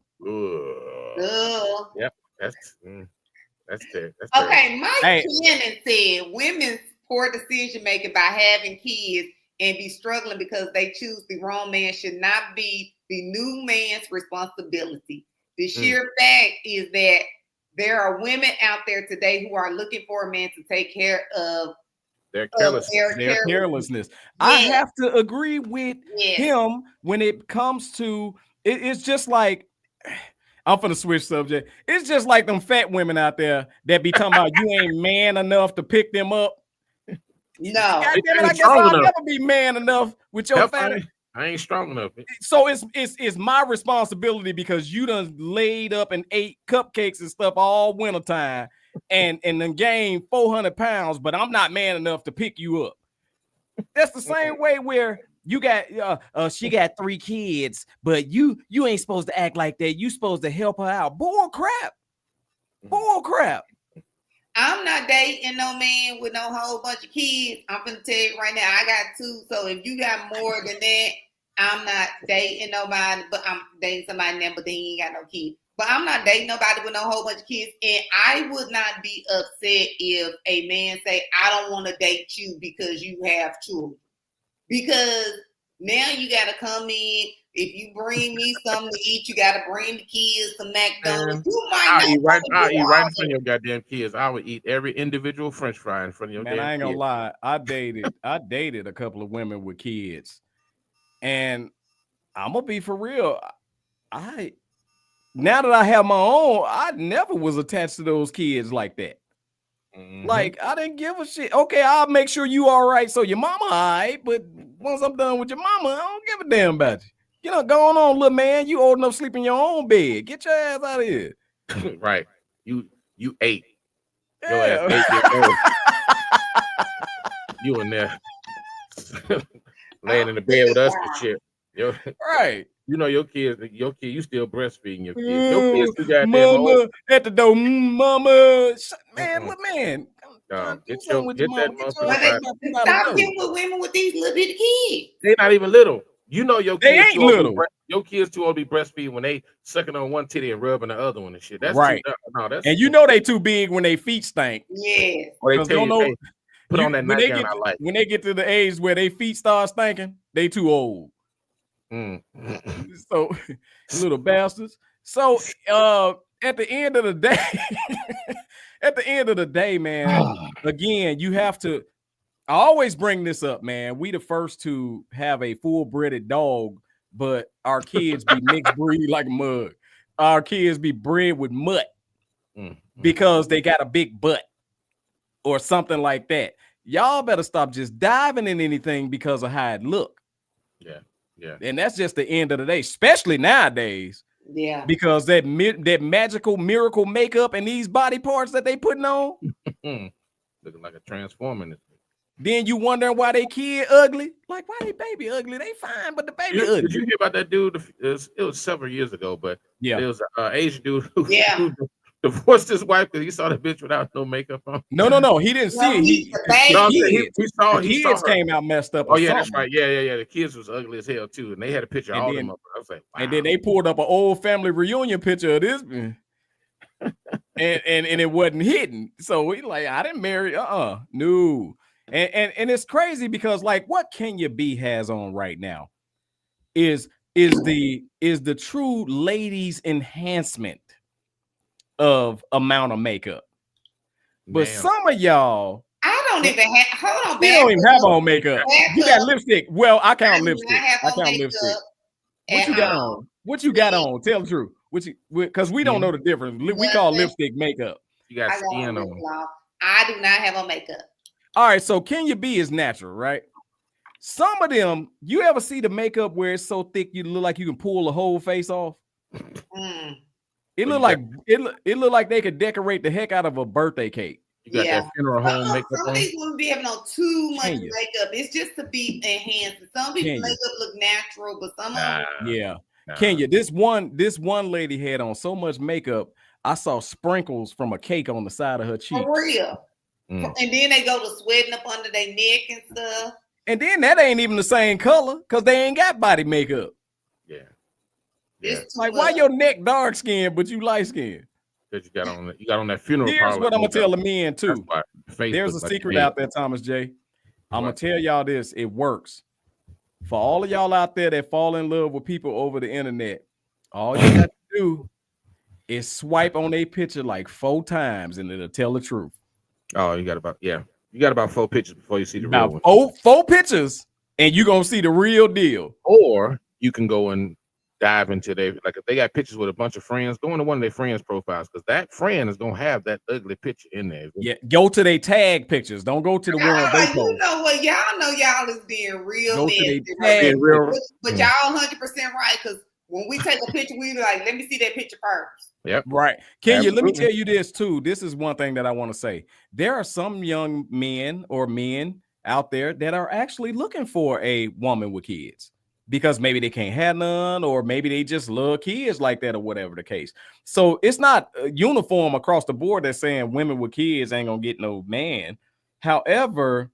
Yep, that's it. Okay, Mike Cannon said women's poor decision making by having kids and be struggling because they choose the wrong man should not be the new man's responsibility. The sheer fact is that there are women out there today who are looking for a man to take care of their carelessness. I have to agree with him when it comes to it. It's just like, I'm finna switch subject. It's just like them fat women out there that be talking about you ain't man enough to pick them up. No, God damn it, I guess I'll never be man enough with your fat. I ain't strong enough. So it's my responsibility because you done laid up and ate cupcakes and stuff all wintertime and then gained 400 pounds, but I'm not man enough to pick you up. That's the same way where you got she got 3 kids, but you ain't supposed to act like that. You supposed to help her out. Bull crap. I'm not dating no man with no whole bunch of kids. I'm gonna tell you right now, I got 2. So if you got more than that, I'm not dating nobody. But I'm dating somebody now, but they ain't got no kids. But I'm not dating nobody with no whole bunch of kids. And I would not be upset if a man say, I don't want to date you because you have children. Because now you got to come in. If you bring me something to eat, you got to bring the kids to McDonald's. I'll eat right in front of your goddamn kids. I would eat every individual French fry in front of your damn kids. I ain't gonna lie. I dated a couple of women with kids. And I'm gonna be for real. Now that I have my own, I never was attached to those kids like that. Like, I didn't give a shit. Okay, I'll make sure you all right. So your mama all right, but once I'm done with your mama, I don't give a damn about you. You know, going on, little man. You old enough to sleep in your own bed. Get your ass out of here. Right. You 8. Yeah. Your ass 8 years old. You in there laying in the bed with us and shit. Right. You know your kids, you still breastfeeding your kids. Your kids too goddamn mama old. At the door, mama. Man, look, man. Get that motherfucker. Stop getting with women with these little bitty kids. They're not even little. You know your kids they ain't little. Your kids too old to be breastfeeding when they sucking on one titty and rubbing the other one and shit. That's right. And you know they too big when they feet stink. Yeah. Or they tell you, hey, put on that nightgown I like. When they get to the age where they feet start stinking, they too old. So little bastards. So at the end of the day, man, again, you have to. I always bring this up, man. We the first to have a full-bred dog, but our kids be mixed breed like a mug. Our kids be bred with mutt because they got a big butt or something like that. Y'all better stop just diving in anything because of how it look. Yeah. And that's just the end of the day, especially nowadays. Yeah. Because that magical miracle makeup and these body parts that they putting on. Looking like a transformer. Then you wondering why they kid ugly? Like, why they baby ugly? They fine, but the baby ugly. Did you hear about that dude? It was several years ago, but yeah, it was an Asian dude who divorced his wife because he saw the bitch without no makeup on. No, he didn't see it. He saw kids came out messed up. Oh yeah, that's right. Yeah. The kids was ugly as hell too, and they had a picture of all them up. I was like, wow. And then they pulled up an old family reunion picture of this, and it wasn't hidden. So he like, I didn't marry. No. And it's crazy because like what Kenya B has on right now is the true ladies enhancement of amount of makeup. But some of y'all, I don't even have. Hold on, you don't even have on makeup. You got lipstick. Well, I count lipstick. I count lipstick. What you got on? What you got on? Tell the truth. Because we don't know the difference. We call lipstick makeup. You got skin on. I do not have on makeup. All right, so Kenya B is natural, right? Some of them, you ever see the makeup where it's so thick you look like you can pull the whole face off? It look like it look like they could decorate the heck out of a birthday cake. You got that funeral home makeup on. Some of these women be having on too much makeup. It's just to be enhanced. Some people makeup look natural, but some of them. Kenya, this one lady had on so much makeup, I saw sprinkles from a cake on the side of her cheek. For real. And then they go to sweating up under their neck and stuff. And then that ain't even the same color because they ain't got body makeup. Yeah. It's like why your neck dark skin but you light skin? Because you got on that funeral. Here's what I'm gonna tell the men too. There's a secret out there, Thomas J. I'm gonna tell y'all this. It works. For all of y'all out there that fall in love with people over the internet, all you got to do is swipe on a picture like 4 times and it'll tell the truth. Oh, you got about 4 pictures before you see the real one. Four pictures, and you're gonna see the real deal. Or you can go and dive into like if they got pictures with a bunch of friends, go into one of their friends' profiles because that friend is gonna have that ugly picture in there. Yeah, go to their tag pictures. Don't go to the one they post. You know what? Y'all know y'all is being real. Go to tag but y'all 100% right because when we take a picture, we be like, let me see that picture first. Yep. Right. Kenya, let me tell you this too. This is one thing that I want to say. There are some young men or men out there that are actually looking for a woman with kids because maybe they can't have none or maybe they just love kids like that or whatever the case. So it's not uniform across the board that's saying women with kids ain't gonna get no man. However,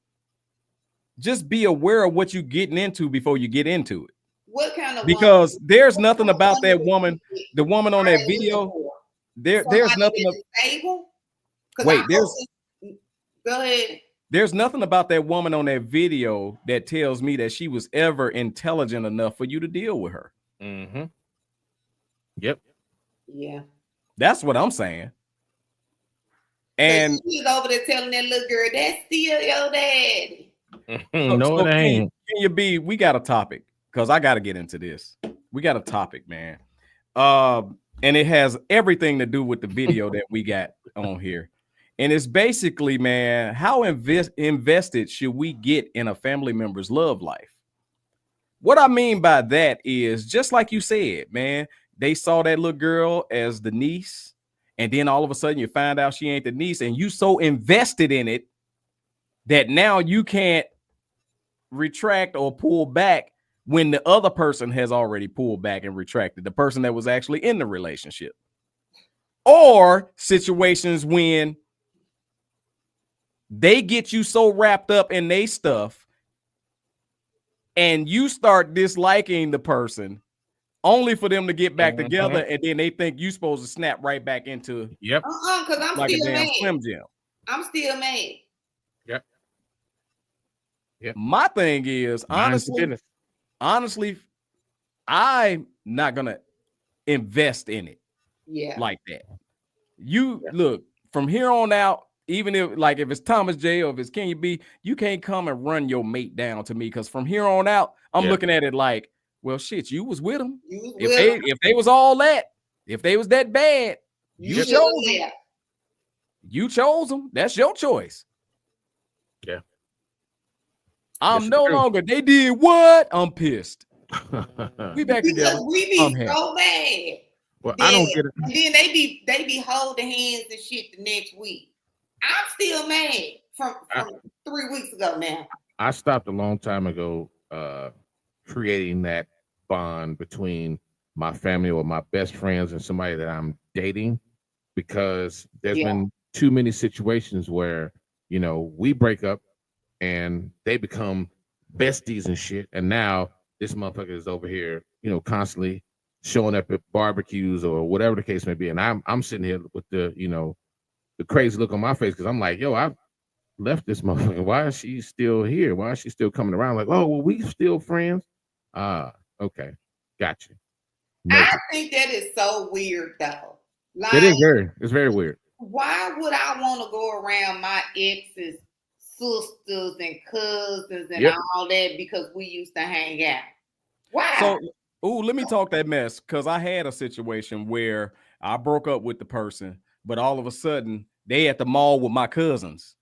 just be aware of what you're getting into before you get into it. What kind of because there's nothing about that woman, the woman on that video. There's nothing. Wait, go ahead. There's nothing about that woman on that video that tells me that she was ever intelligent enough for you to deal with her. Mm-hmm. Yep. Yeah. That's what I'm saying. And she's over there telling that little girl, that's still your daddy. No, it ain't. Can you be? We got a topic. Because I got to get into this. We got a topic, man. And it has everything to do with the video that we got on here. And it's basically, man, how invested should we get in a family member's love life? What I mean by that is, just like you said, man, they saw that little girl as the niece. And then all of a sudden you find out she ain't the niece. And you so invested in it that now you can't retract or pull back when the other person has already pulled back and retracted, the person that was actually in the relationship. Or situations when they get you so wrapped up in their stuff and you start disliking the person only for them to get back together, and then they think you're supposed to snap right back into because I'm like still a damn mad. Slim Jim. I'm still mad. Yep. My thing is, honestly, I'm not gonna invest in it like that. Look, from here on out, even if it's Thomas J or if it's Kenya B, you can't come and run your mate down to me because from here on out, I'm looking at it like, well, shit, you was with them. If they was all that, if they was that bad, you chose them. You chose them. That's your choice. Yeah. I'm no longer. They did what? I'm pissed. We back together. We be so bad. Well, I don't get it. And then they be holding hands and shit the next week. I'm still mad from 3 weeks ago now. I stopped a long time ago creating that bond between my family or my best friends and somebody that I'm dating because there's been too many situations where, we break up and they become besties and shit. And now this motherfucker is over here, constantly showing up at barbecues or whatever the case may be. And I'm sitting here with the crazy look on my face because I'm like, yo, left this motherfucker. Why is she still here? Why is she still coming around? Like, oh, well, we still friends. Okay, gotcha. I think that is so weird, though. Like, it's very weird. Why would I want to go around my ex's sisters and cousins and all that because we used to hang out? Why? So, let me talk that mess, because I had a situation where I broke up with the person, but all of a sudden they at the mall with my cousins.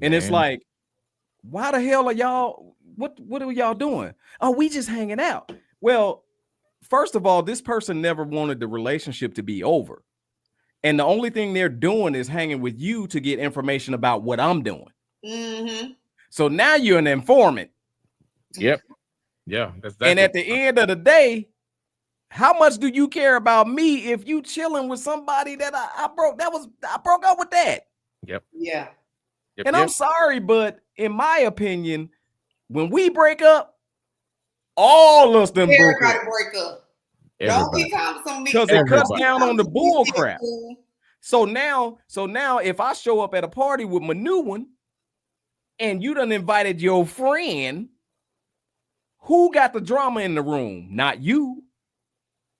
And it's like, why the hell are y'all? What are y'all doing? Oh, we just hanging out. Well, first of all, this person never wanted the relationship to be over. And the only thing they're doing is hanging with you to get information about what I'm doing. Mm-hmm. So now you're an informant. Yep. Yeah. And at the end of the day, how much do you care about me if you chilling with somebody that I broke up with that? Yep. Yeah. Yep, and I'm sorry, but in my opinion, when we break up, all of them break up. Don't be talking me because it cuts down on the bull crap. So now, if I show up at a party with my new one, and you done invited your friend, who got the drama in the room? Not you.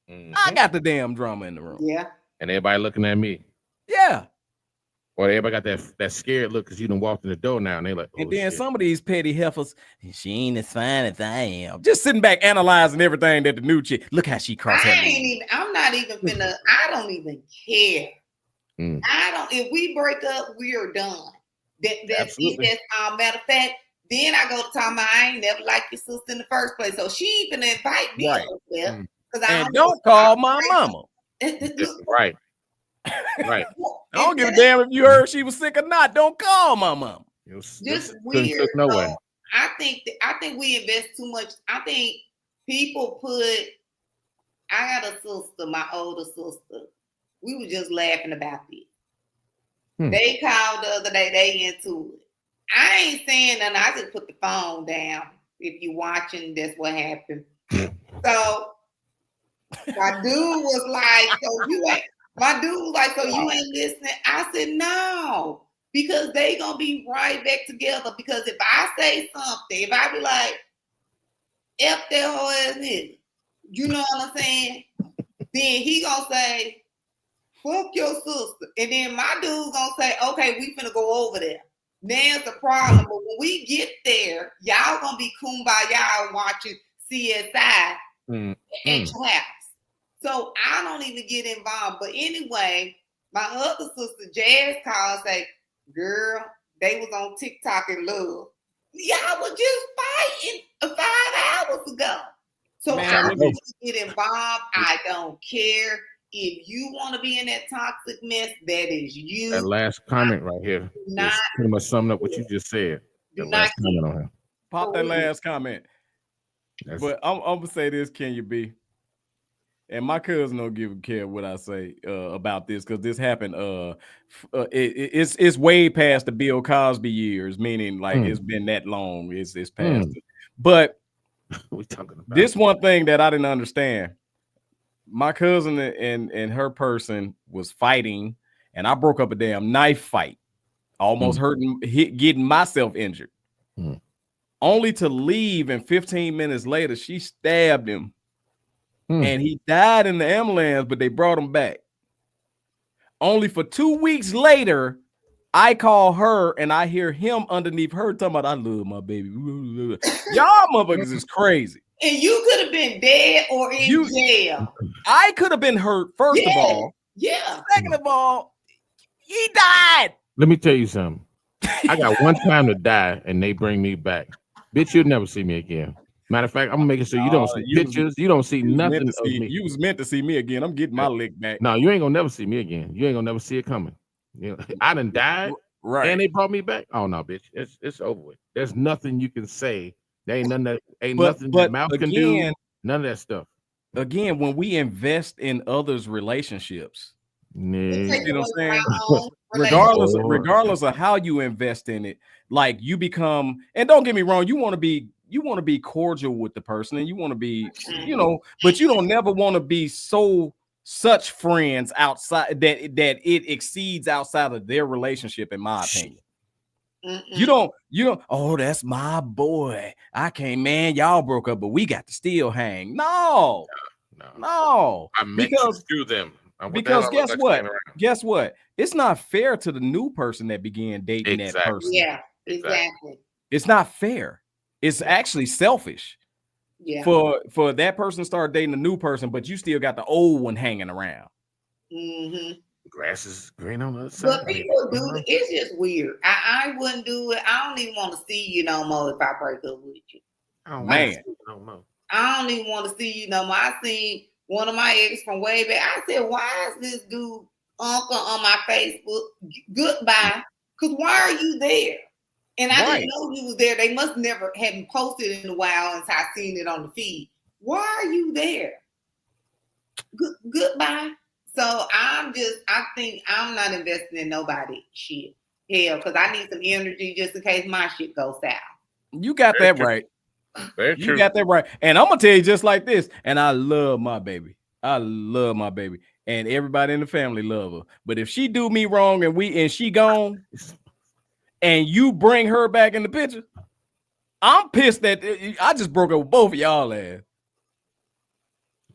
I got the damn drama in the room. Yeah. And everybody looking at me. Yeah. Or everybody got that scared look because you done walked in the door now, and they like, oh, and then shit. Some of these petty heifers, she ain't as fine as I am. Just sitting back analyzing everything that the new chick. Look how she crossed her. I'm not even finna. I don't even care. If we break up, we are done. That's matter of fact. Then I go to tell my I ain't never liked your sister in the first place, so she even invite me up there. And don't call my mama. Right. Right. I don't give a damn if you heard she was sick or not. Don't call my mom. Just weird. No way. I think we invest too much. I think people put. I got a sister, my older sister. We were just laughing about this. They called the other day. They into it. I ain't saying nothing. I just put the phone down. If you watching, that's what happened. So my dude was like, "So you ain't." My dude was like, "So you ain't listening?" I said, "No, because they gonna be right back together. Because if I say something, if I be like, F that whole ass nigga, you know what I'm saying? Then he gonna say, fuck your sister. And then my dude gonna say, okay, we finna go over there. There's the problem. But when we get there, y'all gonna be kumbaya watching CSI at your house. So I don't even get involved. But anyway, my other sister, Jazz, called and say, girl, they was on TikTok in love. Y'all was just fighting 5 hours ago. So I don't get involved. I don't care. If you want to be in that toxic mess, that is you. That last comment right here is pretty much summing up what you just said. The last comment on here. Pop that last comment. But I'm gonna say this, can you be? And my cousin don't give a care what I say about this, because this happened. It's way past the Bill Cosby years, meaning like it's been that long. It's past it. But we talking about this one thing that I didn't understand. My cousin and her person was fighting, and I broke up a damn knife fight, almost getting myself injured. Only to leave, and 15 minutes later, she stabbed him. And he died in the ambulance, but they brought him back. Only for 2 weeks later, I call her and I hear him underneath her talking about, I love my baby. Y'all motherfuckers is crazy. And you could have been dead or in jail. I could have been hurt, first of all. Yeah. Second of all, he died. Let me tell you something. I got one time to die and they bring me back. Bitch, you'll never see me again. Matter of fact, I'm making sure you don't see pictures. You don't see nothing of me. You was meant to see me again. I'm getting my lick back. No, you ain't gonna never see me again. You ain't gonna never see it coming. You know, I done died, right? And they brought me back. Oh no, bitch, it's over with. There's nothing you can say. There ain't nothing that mouth can do. None of that stuff. Again, when we invest in others' relationships, you know what I'm saying? Regardless of how you invest in it, like you become, and don't get me wrong, you want to be cordial with the person, and you want to be, but you don't never want to be such friends outside that it exceeds outside of their relationship, in my opinion. You don't, oh, that's my boy. I can't, man. Y'all broke up, but we got to still hang. No. I met you through them. Because guess what? Guess what? It's not fair to the new person that began dating that person. Yeah, exactly. It's not fair. It's actually selfish. Yeah. For that person to start dating a new person, but you still got the old one hanging around. Grass is green on the other side. But people do it. It's just weird. I wouldn't do it. I don't even want to see you no more if I break up with you. Oh man. I don't even want to see you no more. I seen one of my ex from way back. I said, why is this dude uncle on my Facebook? Goodbye. Because why are you there? And I didn't know he was there. They must never hadn't posted in a while until I seen it on the feed. Why are you there? Goodbye. So I think I'm not investing in nobody shit. Hell, because I need some energy just in case my shit goes south. You got that right. You got that right. And I'm gonna tell you just like this. And I love my baby. And everybody in the family love her. But if she do me wrong and she gone, and you bring her back in the picture, I'm pissed that I just broke up with both of y'all ass.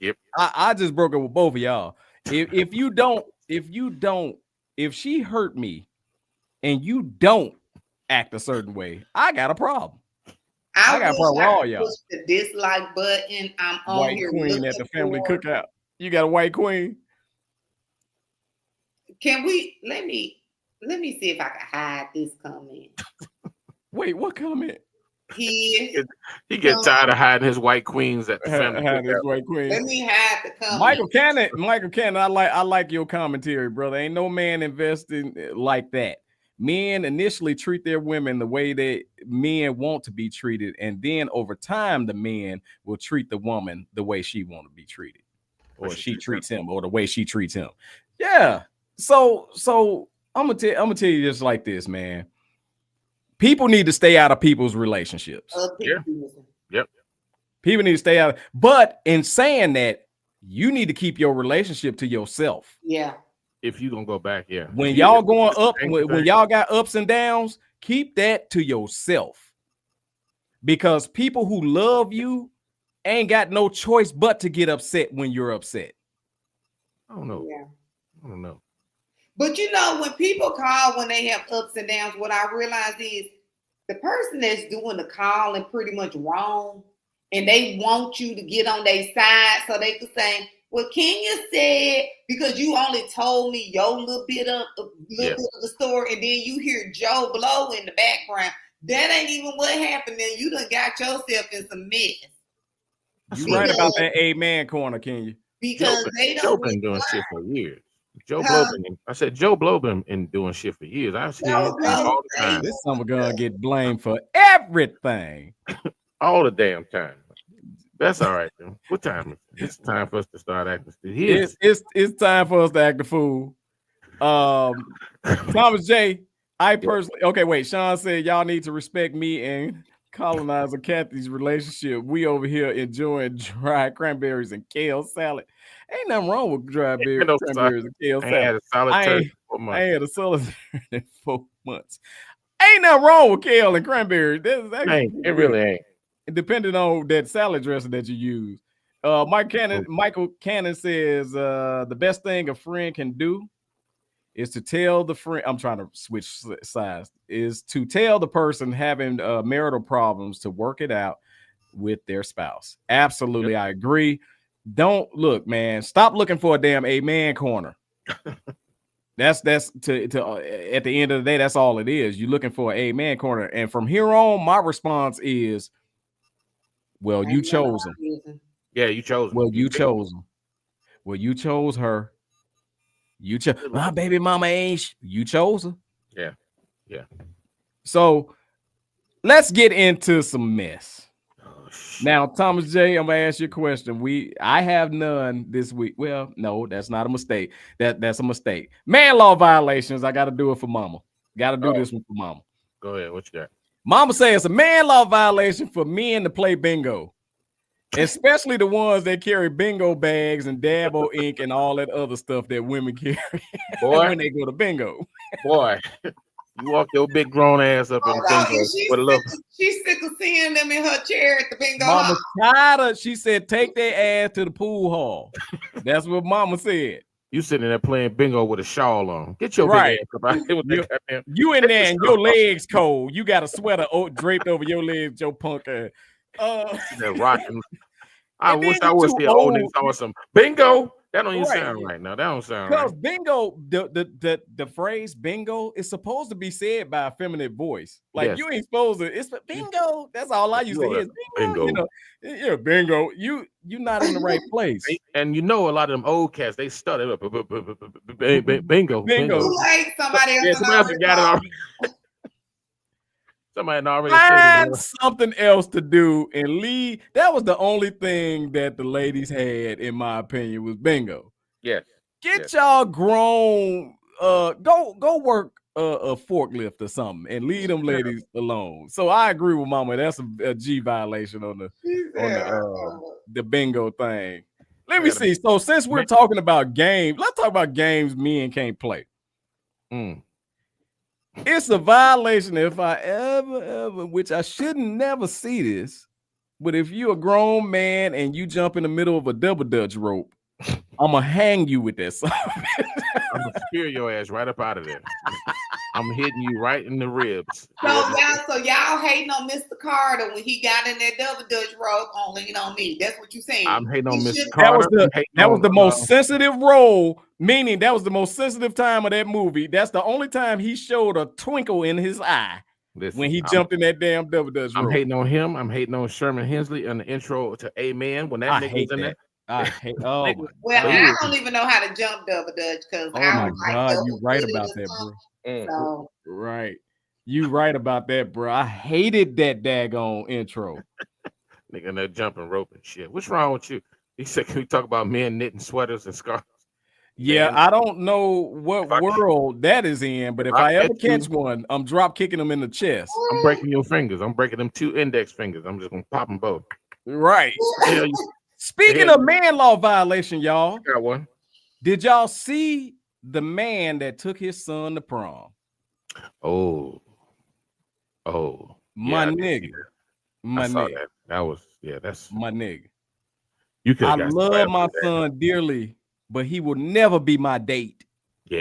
Yep. I just broke up with both of y'all. If she hurt me and you don't act a certain way, I got a problem. I got a problem with all y'all. Push the dislike button. I'm on white here queen at the family cookout. You got a white queen? Can we let me see if I can hide this comment. Wait, what comment? He gets tired of hiding his white queens at the family cookout. White queen. Let me hide the comment. Michael Cannon, I like your commentary, brother. Ain't no man investing like that. Men initially treat their women the way that men want to be treated, and then over time, the men will treat the woman the way she want to be treated, or she treats him, or the way she treats him. Yeah. So I'm gonna tell you just like this, man. People need to stay out of people's relationships. Yep. People need to stay out. But in saying that, you need to keep your relationship to yourself. Yeah. If you gonna go back, yeah. When y'all going up, when y'all got ups and downs, keep that to yourself. Because people who love you ain't got no choice but to get upset when you're upset. I don't know. Yeah. I don't know. But you know, when people call when they have ups and downs, what I realize is the person that's doing the calling pretty much wrong, and they want you to get on their side so they can say, well, Kenya said, because you only told me your little bit of the story, and then you hear Joe Blow in the background. That ain't even what happened. Then you done got yourself in some mess. You right about that amen corner, Kenya. Because Joe been doing shit for years. Joe Blow been doing shit for years. I've seen him all the time. This summer gonna get blamed for everything. All the damn time. That's all right, then. What time is it? It's time for us to start acting. It's time for us to act the fool. Thomas J. I personally wait. Sean said y'all need to respect me and colonizer Kathy's relationship. We over here enjoying dry cranberries and kale salad. Ain't nothing wrong with dry cranberries and kale salad. I ain't had a solitary in 4 months. Ain't nothing wrong with kale and cranberries. It really ain't. Depending on that salad dressing that you use. Michael Cannon says the best thing a friend can do is to tell the friend, I'm trying to switch sides, is to tell the person having marital problems to work it out with their spouse. Absolutely, I agree. Don't look, man. Stop looking for a damn amen corner. That's to at the end of the day, that's all it is. You're looking for an amen corner. And from here on, my response is, well, you chose him. Yeah, you chose him. Well, you chose him. Well, you chose her. You chose my baby mama ain't. You chose her. Yeah. So let's get into some mess. Now, Thomas J, I'm gonna ask you a question. I have none this week. Well, no, that's not a mistake. That's a mistake. Man law violations. I got to do it for mama. Got to do this one for mama. Go ahead. What you got? Mama says it's a man law violation for men to play bingo, especially the ones that carry bingo bags and Dabo ink and all that other stuff that women carry when they go to bingo. Boy, You walk your big grown ass up in bingo with a little. She's sick of seeing them in her chair at the bingo. Mama tired of. She said, "Take their ass to the pool hall." That's what Mama said. You sitting there playing bingo with a shawl on. Get your big ass up out here with that goddamn. You in there and your legs cold. You got a sweater draped over your legs, your punk ass. They're rocking. I wish I would see an old nigga talking some bingo. That don't even sound right now. That don't sound right. Because bingo, the phrase bingo is supposed to be said by a feminine voice. Like you ain't supposed to. It's bingo. That's all I used to hear. Bingo. You know, yeah, bingo. You're not in the right place. And you know, a lot of them old cats, they stutter up. Bingo. Like somebody else got it already. Somebody already find something else to do and leave. That was the only thing that the ladies had, in my opinion, was bingo. Yes. Get y'all grown. Go work a forklift or something and leave them ladies alone. So I agree with Mama. That's a G violation on the bingo thing. Let me see. So since we're talking about games, let's talk about games men can't play. It's a violation if I ever, which I shouldn't never see this, but if you're a grown man and you jump in the middle of a double dutch rope, I'm gonna hang you with that something. I'm gonna spear your ass right up out of there. I'm hitting you right in the ribs. So y'all hating on Mr. Carter when he got in that double dutch rope on Lean on Me. That's what you saying. I'm hating on Mr. Carter. That was the most sensitive role, meaning that was the most sensitive time of that movie. That's the only time he showed a twinkle in his eye. When he jumped in that damn double dutch rope. I'm hating on him. I'm hating on Sherman Hensley in the intro to Amen when that nigga was in there. I hate. Well, I don't even know how to jump double dutch because my God, you right about that, bro. So. Right, you right about that, bro. I hated that daggone intro. Nigga, that jumping rope and shit. What's wrong with you? He said, "Can we talk about men knitting sweaters and scarves?" Yeah, man. I don't know what world that is in, but if I ever catch one, I'm drop kicking them in the chest. I'm breaking your fingers. I'm breaking them 2 index fingers. I'm just gonna pop them both. Right. Speaking of man law violation, y'all. Got one. Did y'all see the man that took his son to prom? Oh, my nigga. My nigga. That was that's my nigga. I love my son dearly, but he will never be my date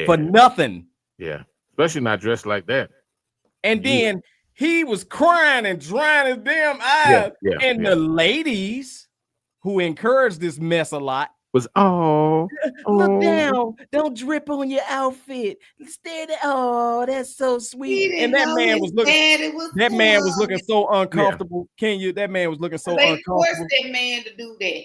for nothing. Yeah, especially not dressed like that. And then he was crying and drying his damn eyes. And the ladies who encouraged this mess a lot was look down, don't drip on your outfit. Stay there. Oh, that's so sweet. And that man was looking so uncomfortable. That man was looking so uncomfortable. They forced that man to do that.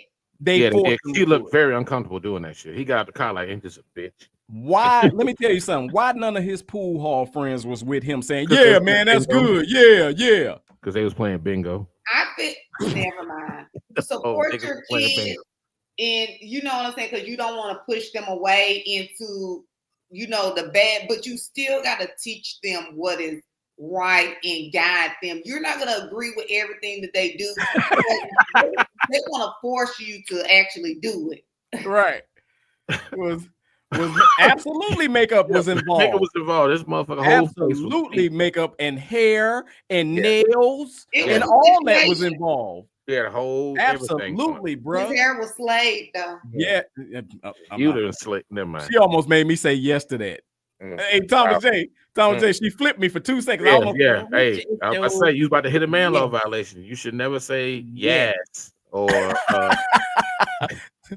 He looked very uncomfortable doing that shit. He got out the car like, ain't this a bitch? Why? Let me tell you something. Why none of his pool hall friends was with him saying, "Yeah, man, that's good. Yeah." Because they was playing bingo. I think never mind. Support your kids, and you know what I'm saying, because you don't want to push them away into, the bad, but you still got to teach them what is right and guide them. You're not gonna agree with everything that they do. They want to force you to actually do it. Right. Was absolutely makeup was involved. Makeup was involved. This motherfucker absolutely makeup and hair and nails and all that was involved. Yeah, the whole absolutely, bro. His hair was slayed though. Yeah, you didn't slay. Never mind. She almost made me say yes to that. Hey, Thomas J, she flipped me for 2 seconds. Hey, I say you was about to hit a man law violation. You should never say yes or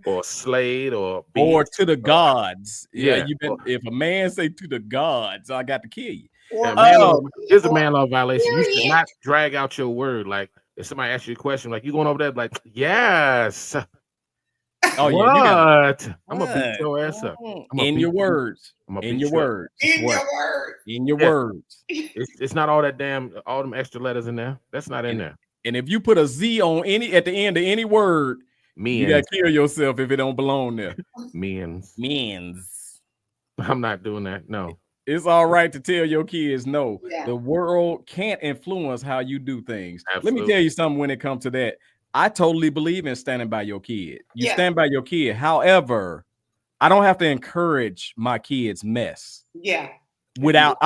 or slayed or to the gods. If a man say to the gods, I got to kill you. Here's a man law violation. You should not drag out your word. Like if somebody asks you a question, like you going over there, like yes. Oh yeah, I'm gonna beat your ass up. In your words. In your words. It's not all that all them extra letters in there. That's not in there. And if you put a Z on at the end of any word, you gotta kill yourself if it don't belong there. Means. I'm not doing that. No. It's all right to tell your kids no. Yeah. The world can't influence how you do things. Absolutely. Let me tell you something when it comes to that. I totally believe in standing by your kid. You stand by your kid. However, I don't have to encourage my kids' mess. Yeah. without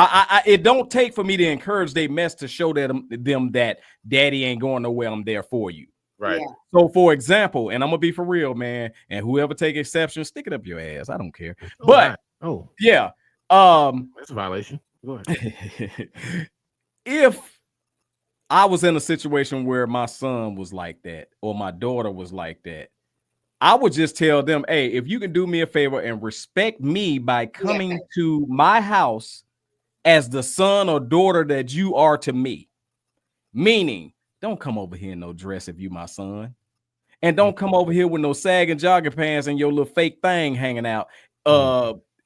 it don't take for me to encourage they mess to show them that daddy ain't going nowhere. I'm there for you. Right. Yeah. So for example, and I'm gonna be for real, man, and whoever take exception, stick it up your ass. I don't care. But yeah, that's a violation. Go ahead. If I was in a situation where my son was like that or my daughter was like that, I would just tell them, hey, if you can do me a favor and respect me by coming to my house as the son or daughter that you are to me, meaning don't come over here in no dress if you my son, and don't come over here with no sagging jogging pants and your little fake thing hanging out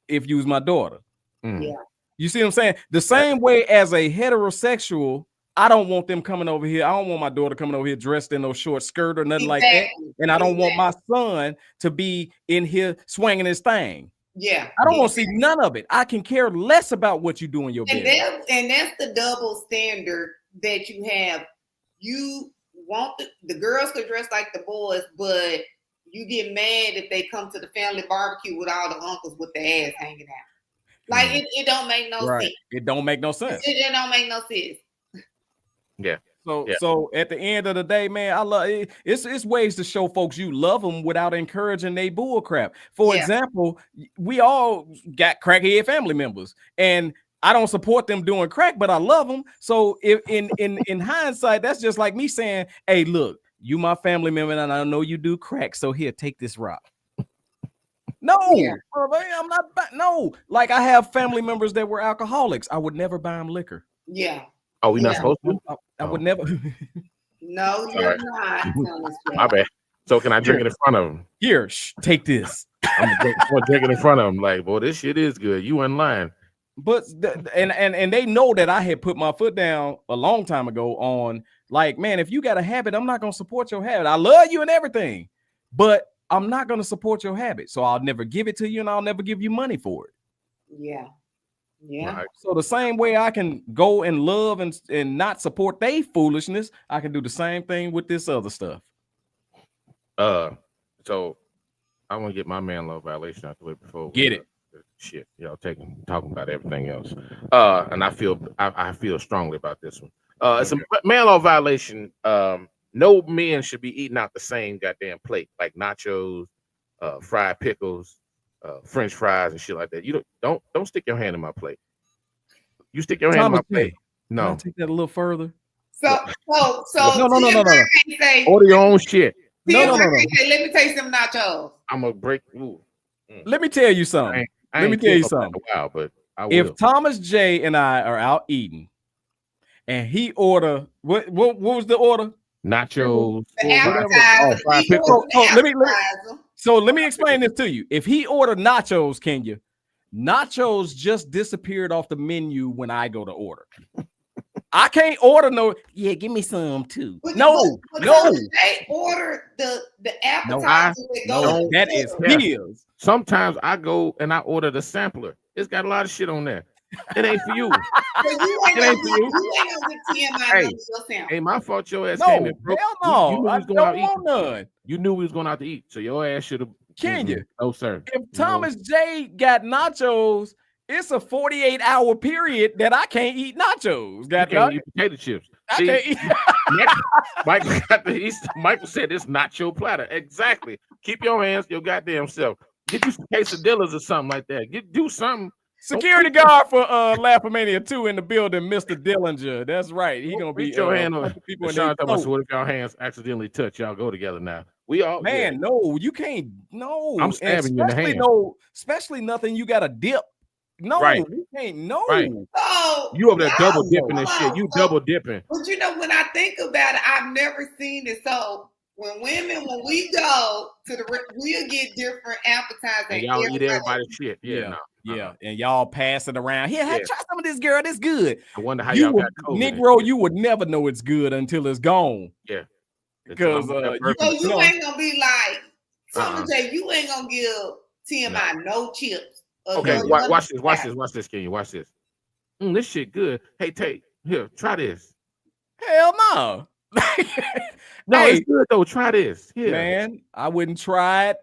if you was my daughter. Yeah. You see what I'm saying? The same way as a heterosexual, I don't want them coming over here. I don't want my daughter coming over here dressed in no short skirt or nothing like that. And I don't want my son to be in here swinging his thing. Yeah. I don't want to see none of it. I can care less about what you do in your bed. And that's the double standard that you have. You want the girls to dress like the boys, but you get mad if they come to the family barbecue with all the uncles with their ass hanging out. Like it don't make no sense. It don't make no sense. It don't make no sense. Yeah. So at the end of the day, man, I love it. It's ways to show folks you love them without encouraging they bull crap. For example, we all got crackhead family members, and I don't support them doing crack, but I love them. So if in hindsight, that's just like me saying, hey, look, you my family member, and I know you do crack. So here, take this rock. No, bro, I'm not. No, like I have family members that were alcoholics. I would never buy them liquor. Yeah. Oh, we're not supposed to? I would never. No, you're not. My bad. So can I drink it in front of them? Here, take this. I'm gonna drink it in front of them. Like, boy, this shit is good. You in line. But and they know that I had put my foot down a long time ago on like, man, if you got a habit, I'm not gonna support your habit. I love you and everything, but I'm not gonna support your habit. So I'll never give it to you, and I'll never give you money for it. Yeah. Yeah. Right. So the same way I can go and love and not support their foolishness, I can do the same thing with this other stuff. So I want to get my man law violation out the way before get it. Shit, y'all talking about everything else. And I feel strongly about this one. It's a man law violation. No men should be eating out the same goddamn plate, like nachos, fried pickles, French fries and shit like that. You don't stick your hand in my plate. You stick your hand in my plate. No. Can I take that a little further? So no. Say, order your own shit. No. Let me taste some nachos. I'm gonna break. Let me tell you something. Let me tell you something. Wow, but if Thomas J and I are out eating, and he order what was the order? Nachos. Fried pickles. Let me explain this to you. If he ordered nachos, Kenya, nachos just disappeared off the menu when I go to order. I can't order give me some too. No. They order the appetizer. No, that is his. Sometimes I go and I order the sampler. It's got a lot of shit on there. It ain't for you. It ain't for you. You ain't gonna get TMI. Ain't my fault your ass came in. Hell no. I don't want none. You knew we was going out to eat, so your ass should have. Can you? No, sir. If Thomas J got nachos, it's a 48-hour period that I can't eat nachos. Can't eat potato chips. I can't eat. Michael said it's not your platter. Exactly. Keep your hands your goddamn self. Get you some quesadillas or something like that. Do something. Security guard for Laugh-O-Mania 2 in the building, Mr. Dillinger. That's right. He gonna be your hand on people. What if y'all hands accidentally touch? Y'all go together now. We all no, you can't. No, I'm stabbing you in the hand. Especially nothing you got to dip. No, you can't. No, right. You over there double dipping and shit. You double dipping. But when I think about it, I've never seen it. So when we go to we'll get different appetizers. And y'all eat everybody's shit. Yeah, and y'all pass it around. Here, try some of this, girl. This good. I wonder how y'all got COVID. Negro, you would never know it's good until it's gone. Yeah. Because you ain't gonna be like, Thomas J, you ain't gonna give TMI no chips. Okay, watch this, Can you watch this? This shit good. Hey, Tate, here, try this. Hell no. No, it's good though. Try this. Yeah. Man, I wouldn't try it.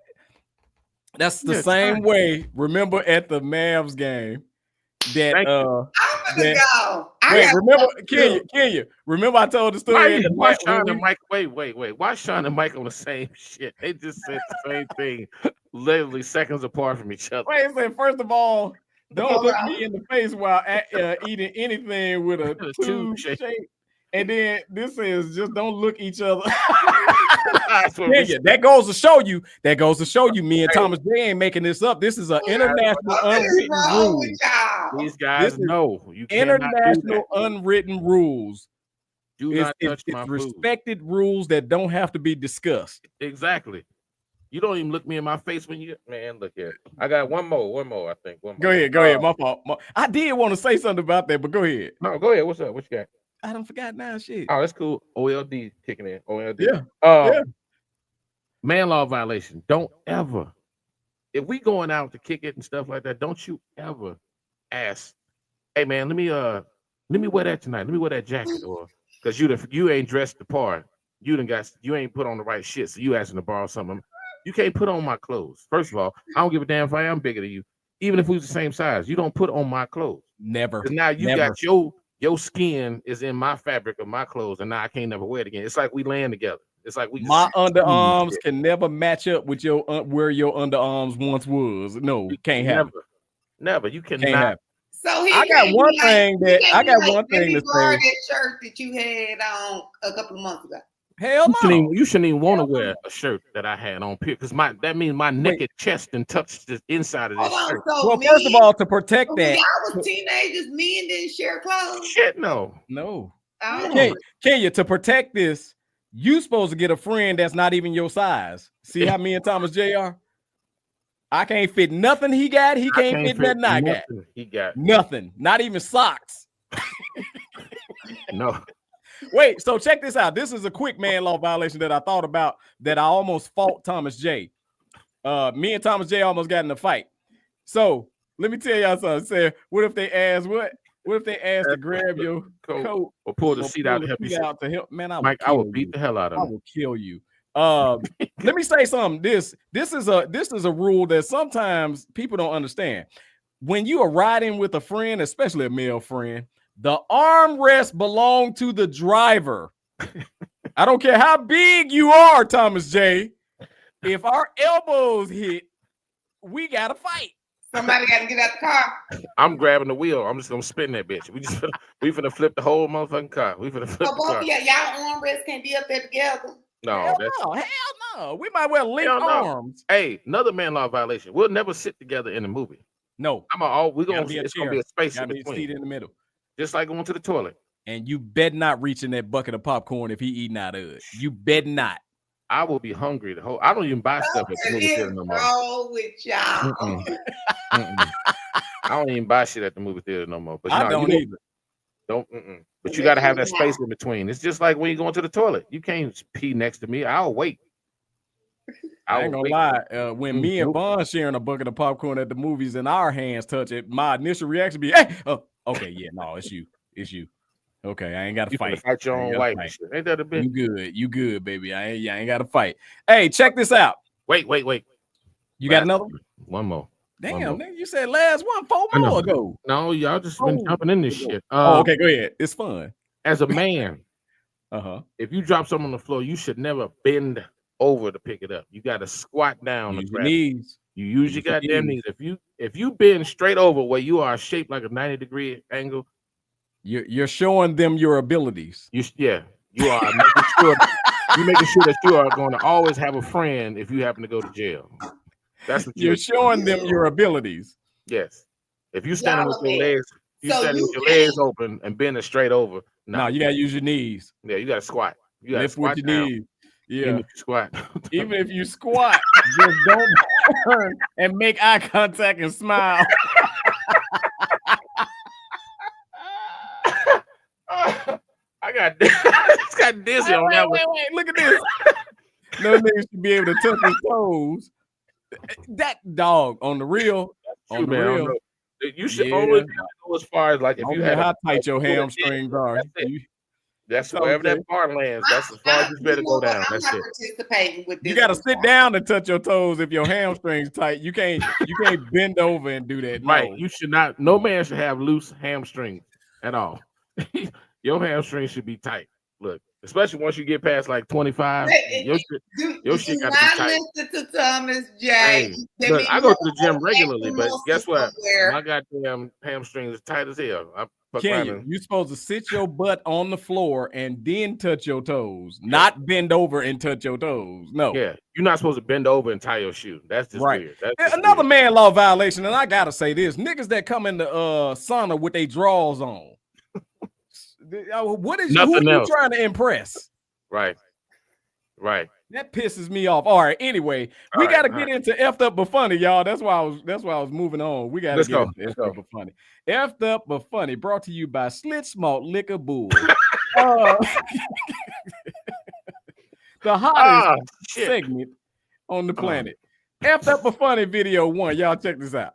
That's the same way. Remember at the Mavs game, that I'm gonna go. Wait, remember, Kenya, remember I told the story. Why Sean and Mike? Wait. Why Sean and Mike on the same shit? They just said the same thing, literally seconds apart from each other. Wait a second. First of all, don't look me in the face while eating anything with a tube shape. And then this is just don't look each other. That goes to show you. That goes to show you. Me and Thomas J ain't making this up. This is an international unwritten rule. These guys know you international unwritten rules. Do not touch my food. Respected rules that don't have to be discussed. Exactly. You don't even look me in my face when you look here. I got one more. I think. One more. Go ahead. My fault. I did want to say something about that, but go ahead. No, go ahead. What's up? What you got? I don't forgot now. Shit. Oh, that's cool. OLD kicking in. OLD. Yeah. Man law violation. Don't ever. If we going out to kick it and stuff like that, don't you ever ask, hey man, let me wear that tonight. Let me wear that jacket, or because you ain't dressed the part. You ain't put on the right shit, so you asking to borrow something. You can't put on my clothes. First of all, I don't give a damn if I am bigger than you. Even if we was the same size, you don't put on my clothes. Never. Now you got your skin is in my fabric of my clothes, and now I can't never wear it again. It's like we laying together. It's like my underarms can never match up with your where your underarms once was. No, can't happen. Never. You cannot. So I got one thing to say. That shirt that you had on a couple of months ago. Hell no. You shouldn't even want to wear a shirt that I had on, because that means my naked chest and touched the inside of this shirt. Well, first of all, to protect that, y'all was teenagers. Men didn't share clothes. Shit, no. Kenya, to protect this, you supposed to get a friend that's not even your size. See how me and Thomas J are? I can't fit nothing he got. He can't fit nothing I got. He got nothing. Not even socks. No. Wait, so check this out. This is a quick man law violation that I thought about that I almost fought Thomas J. Me and Thomas J almost got in a fight. So let me tell y'all something. Say, what if they ask to grab your coat or pull the seat out to help you? Man, I will beat the hell out of him. I will kill you. Let me say something. This is a rule that sometimes people don't understand. When you are riding with a friend, especially a male friend, the armrest belong to the driver. I don't care how big you are, Thomas J. If our elbows hit, we gotta fight. Somebody gotta get out the car. I'm grabbing the wheel. I'm just gonna spin that bitch. We finna flip the whole motherfucking car. We finna flip the car. Y'all armrests can't be up there together. No, hell no. We might well link arms. Hey, another man law violation. We'll never sit together in a movie. No, it's gonna be a space in between. Seat in the middle. Just like going to the toilet. And you bet not reach in that bucket of popcorn if he eating out of it. You bet not. I will be hungry the whole. I don't even buy stuff at the movie theater no more. With y'all. I don't even buy shit at the movie theater no more. But I don't either. But you got to have that space in between. It's just like when you go into the toilet. You can't pee next to me. I'll wait. I ain't gonna lie. When me and Vaughn sharing a bucket of popcorn at the movies and our hands touch it, my initial reaction be, "Hey, okay, yeah, no, it's you. Okay, I ain't got to fight. Fight your own wife. Ain't that a bit? You good, baby. I ain't got to fight. Hey, check this out. Wait. You got another one? One more. Damn, nigga, you said last one 4 more ago. No, y'all just been jumping in this shit. Okay, go ahead. It's fun. As a man, if you drop something on the floor, you should never bend over to pick it up. You got to squat down. Use your knees. You use your goddamn knees. If you bend straight over where you are shaped like a 90-degree angle, you're showing them your abilities. You are making sure that you are going to always have a friend if you happen to go to jail. That's what you're showing them your abilities. Yes. If you standing with your legs, open and bending straight over. No, you gotta use your knees. Yeah, you gotta squat. You gotta lift squat with your knees. Yeah. Even if you squat. Even if you squat, just don't turn and make eye contact and smile. I got dizzy on that one. Wait, look at this. No niggas should be able to touch his toes. That dog on the real. You should always go as far as like if you had how tight your hamstrings are. That's wherever that bar lands. That's as far as you better go down. That's it. Participating with this. You got to sit down and touch your toes if your hamstring's tight. You can't bend over and do that. Right. No. You should not. No man should have loose hamstrings at all. Your hamstrings should be tight. Look, especially once you get past like 25, your shit got to be tight. Listen to Thomas J. Hey, look, I go to the gym regularly, but guess what? My goddamn hamstrings is tight as hell. You're supposed to sit your butt on the floor and then touch your toes, not bend over and touch your toes. No. Yeah, you're not supposed to bend over and tie your shoe. That's just weird. That's just another weird. man law violation, and I gotta say this: niggas that come in the sauna with their drawers on. What is who are you trying to impress? Right. That pisses me off. All right. Anyway, we got to get into effed up but funny, y'all. That's why I was moving on. We got to get into effed up but funny. Effed up but funny, brought to you by Slit Smalt Liquor Bull. The hottest segment on the planet. Effed up but funny video 1. Y'all check this out.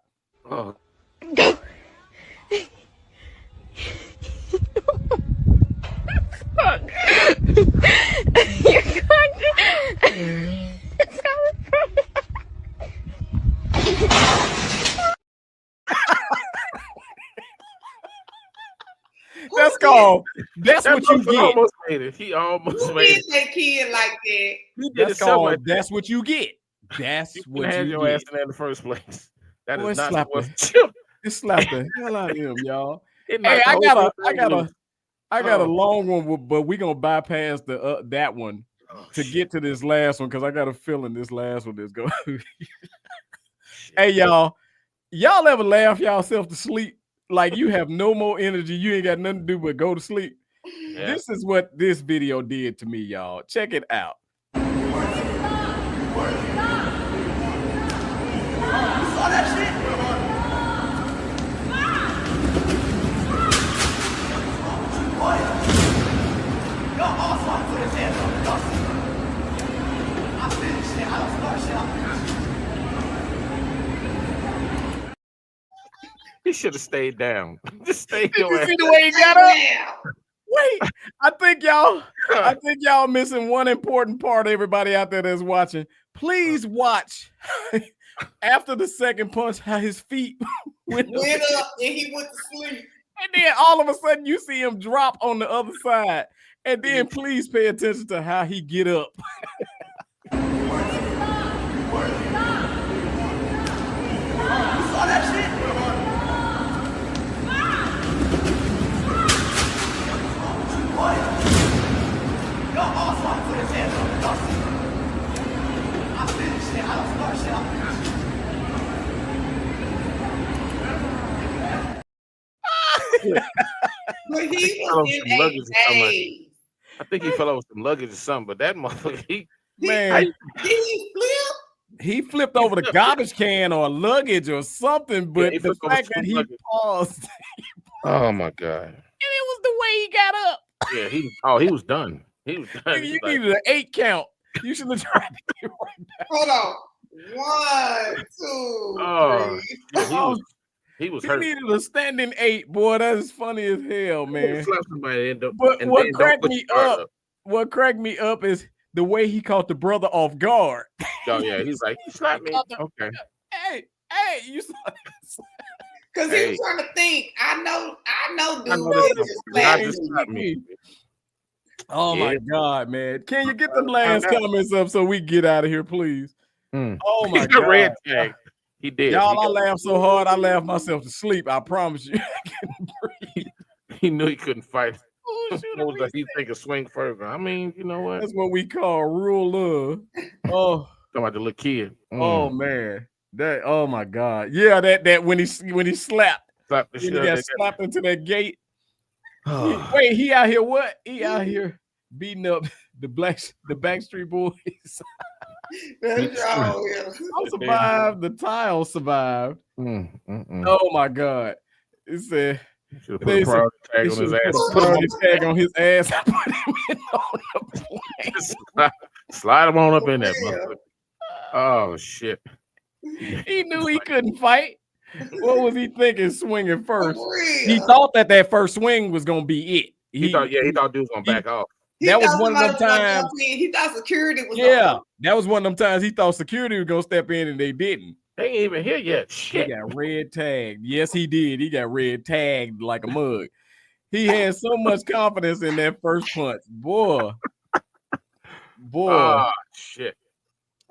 That's called. That's what you get. Almost made it. He almost made it. That kid like that. He did That's called. That's what you get. That's what you had your get. ass in there in the first place. That is not slap the It slapped the hell out of him, y'all. Hey, I got a long one, but we're gonna bypass the that one to get to this last one because I got a feeling this last one is going. Hey, y'all ever laugh yourself to sleep? Like you have no more energy, you ain't got nothing to do but go to sleep. Yeah. This is what this video did to me, y'all. Check it out. You saw that shit? He should have stayed down. Just stay your ass. You see the way he got up? Wait, I think y'all missing one important part, everybody out there that's watching. Please watch after the second punch how his feet went up and he went to sleep. And then all of a sudden you see him drop on the other side. And then please pay attention to how he get up. You saw that shit? But he was in a I think he fell over some luggage or something, but that motherfucker, did he flip? He flipped over the garbage can or luggage or something, but the fact that he paused. Oh my God. And it was the way he got up. Yeah, he was done. He was done. You needed an 8 count. You should have tried to get right back. Hold on. 1, 2, 3. He was he hurt. needed a standing 8, boy. That is funny as hell, man. But what cracked me up is the way he caught the brother off guard. Oh yeah, he's like, he slapped me. Okay. Hey, you saw this. Because he was trying to think. I know, dude. Oh my God, man. Can you get them last comments up so we get out of here, please? Oh my God. Red tag. He did. Y'all, I laughed so hard, I laughed myself to sleep. I promise you. I couldn't breathe. He knew he couldn't fight. He think a swing further. I mean, you know what? That's what we call rule love. Oh, talking about the little kid. Oh man. Oh my God. Yeah, that when he slapped. He got slapped into that gate. Wait, he out here what? He out here beating up the Backstreet Boys. I survived. The tile survived. Oh my God! It said put a priority tag on his ass. Put a tag on his ass. Put him on the plane. Slide him on up in there, motherfucker. Oh shit! He knew he couldn't fight. What was he thinking? Swinging first. He thought that first swing was gonna be it. he thought dude was gonna back off. That was one of them times. He thought security was. Yeah, that was one of them times he thought security was gonna step in, and they didn't. They ain't even here yet. Shit. He got red tagged. Yes, he did. He got red tagged like a mug. He had so much confidence in that first punch, boy. Oh, shit.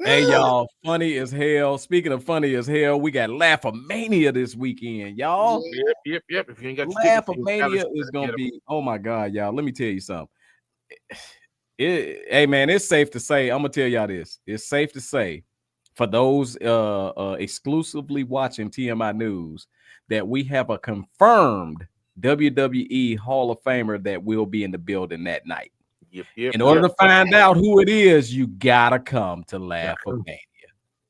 Hey, y'all, funny as hell. Speaking of funny as hell, we got Laugh-A-Mania this weekend, y'all. Yep. If you ain't got Laugh-A-Mania is gonna be. Oh my God, y'all. Let me tell you something. Hey man, it's safe to say. I'm gonna tell y'all this. It's safe to say, for those exclusively watching TMI News, that we have a confirmed WWE Hall of Famer that will be in the building that night. In order to find out who it is, you gotta come to Laugh-A-Mania.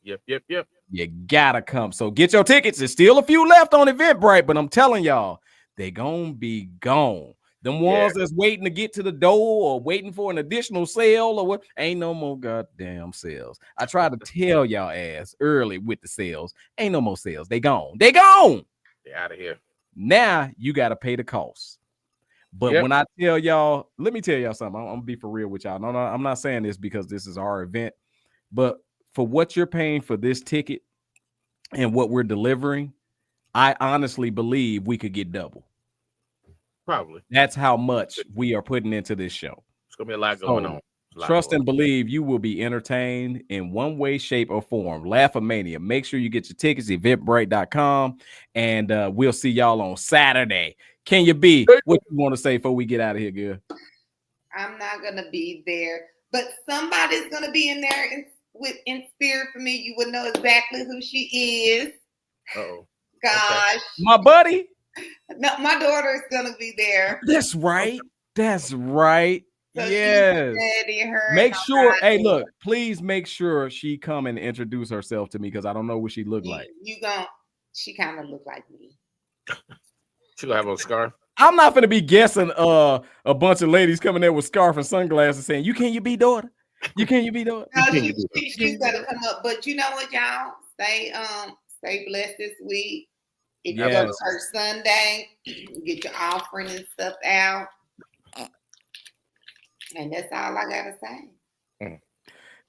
Yep. You gotta come. So get your tickets. There's still a few left on Eventbrite, but I'm telling y'all, they gonna be gone. Them ones that's waiting to get to the door or waiting for an additional sale or what, ain't no more goddamn sales. I tried to tell y'all ass early with the sales. Ain't no more sales. They gone. They gone. They out of here. Now you got to pay the cost. But when I tell y'all, let me tell y'all something. I'm gonna be for real with y'all. No, I'm not saying this because this is our event, but for what you're paying for this ticket and what we're delivering, I honestly believe we could get double. Probably. That's how much we are putting into this show. It's gonna be a lot going on. Trust and believe you will be entertained in one way, shape, or form. Laugh-A-Mania. Make sure you get your tickets, eventbrite.com, and we'll see y'all on Saturday. Can you be? What you want to say before we get out of here, girl? I'm not gonna be there, but somebody's gonna be in there in spirit for me. You would know exactly who she is. Uh-oh. Gosh. Okay. My buddy. No, my daughter is gonna be there. That's right. That's right. So yes. Make sure. Hey, look, please make sure she come and introduce herself to me because I don't know what she looked like. She kind of look like me. She gonna have a scarf. I'm not gonna be guessing a bunch of ladies coming there with scarf and sunglasses saying, "You be daughter? You be daughter?" No, she's gonna come up. But you know what, y'all? Stay blessed this week. If you go to church Sunday, get your offering and stuff out. And that's all I gotta say.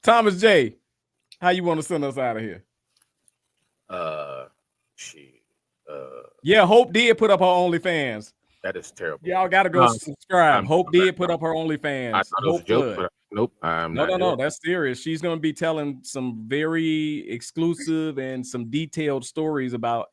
Thomas J, how you want to send us out of here? Yeah, Hope did put up her OnlyFans. That is terrible. Y'all gotta go subscribe. Hope did put up her OnlyFans. I thought it was a joke, nope. No, that's serious. She's gonna be telling some very exclusive and some detailed stories about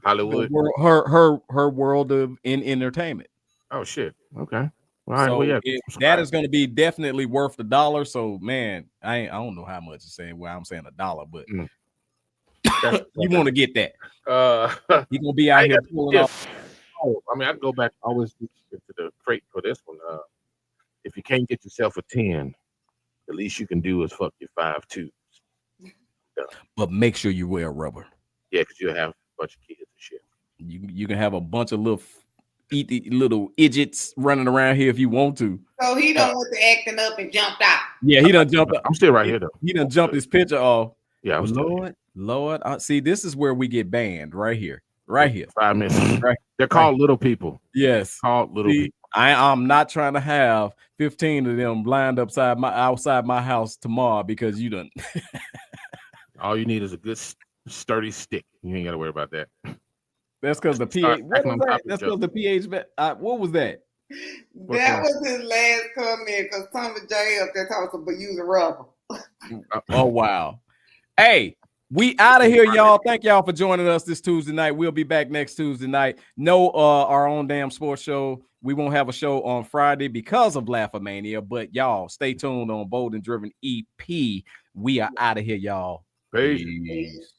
Hollywood, her world of entertainment. Oh shit. Okay. All right. So that is going to be definitely worth $1. So man, I don't know how much it's saying. Well, I'm saying $1, but you want to get that. You're gonna be out here pulling off. I mean, I can go back always to the freight for this one. If you can't get yourself a 10, the least you can do is fuck your 5 2s. But make sure you wear rubber. Yeah, because you'll have a bunch of kids and shit. You can have a bunch of little idiots running around here if you want to. So he done went to acting up and jumped out. Yeah, he done jumped up. I'm still right here though. He done jumped his picture off. Yeah, I was Lord. See, this is where we get banned right here. Right here. 5 minutes. Right. They're called little people. Yes. Called little people. I'm not trying to have 15 of them lined outside my house tomorrow because you done. All you need is a good sturdy stick. You ain't got to worry about that. That's because the pH. What was that? That's because the pH. What was that? That was his last comment because Thomas J up there talking about using rubber. Oh wow! Hey, we out of here, y'all. Thank y'all for joining us this Tuesday night. We'll be back next Tuesday night. No, our own damn sports show. We won't have a show on Friday because of Laugh-A-Mania, but y'all stay tuned on Bold and Driven EP. We are out of here, y'all. Peace.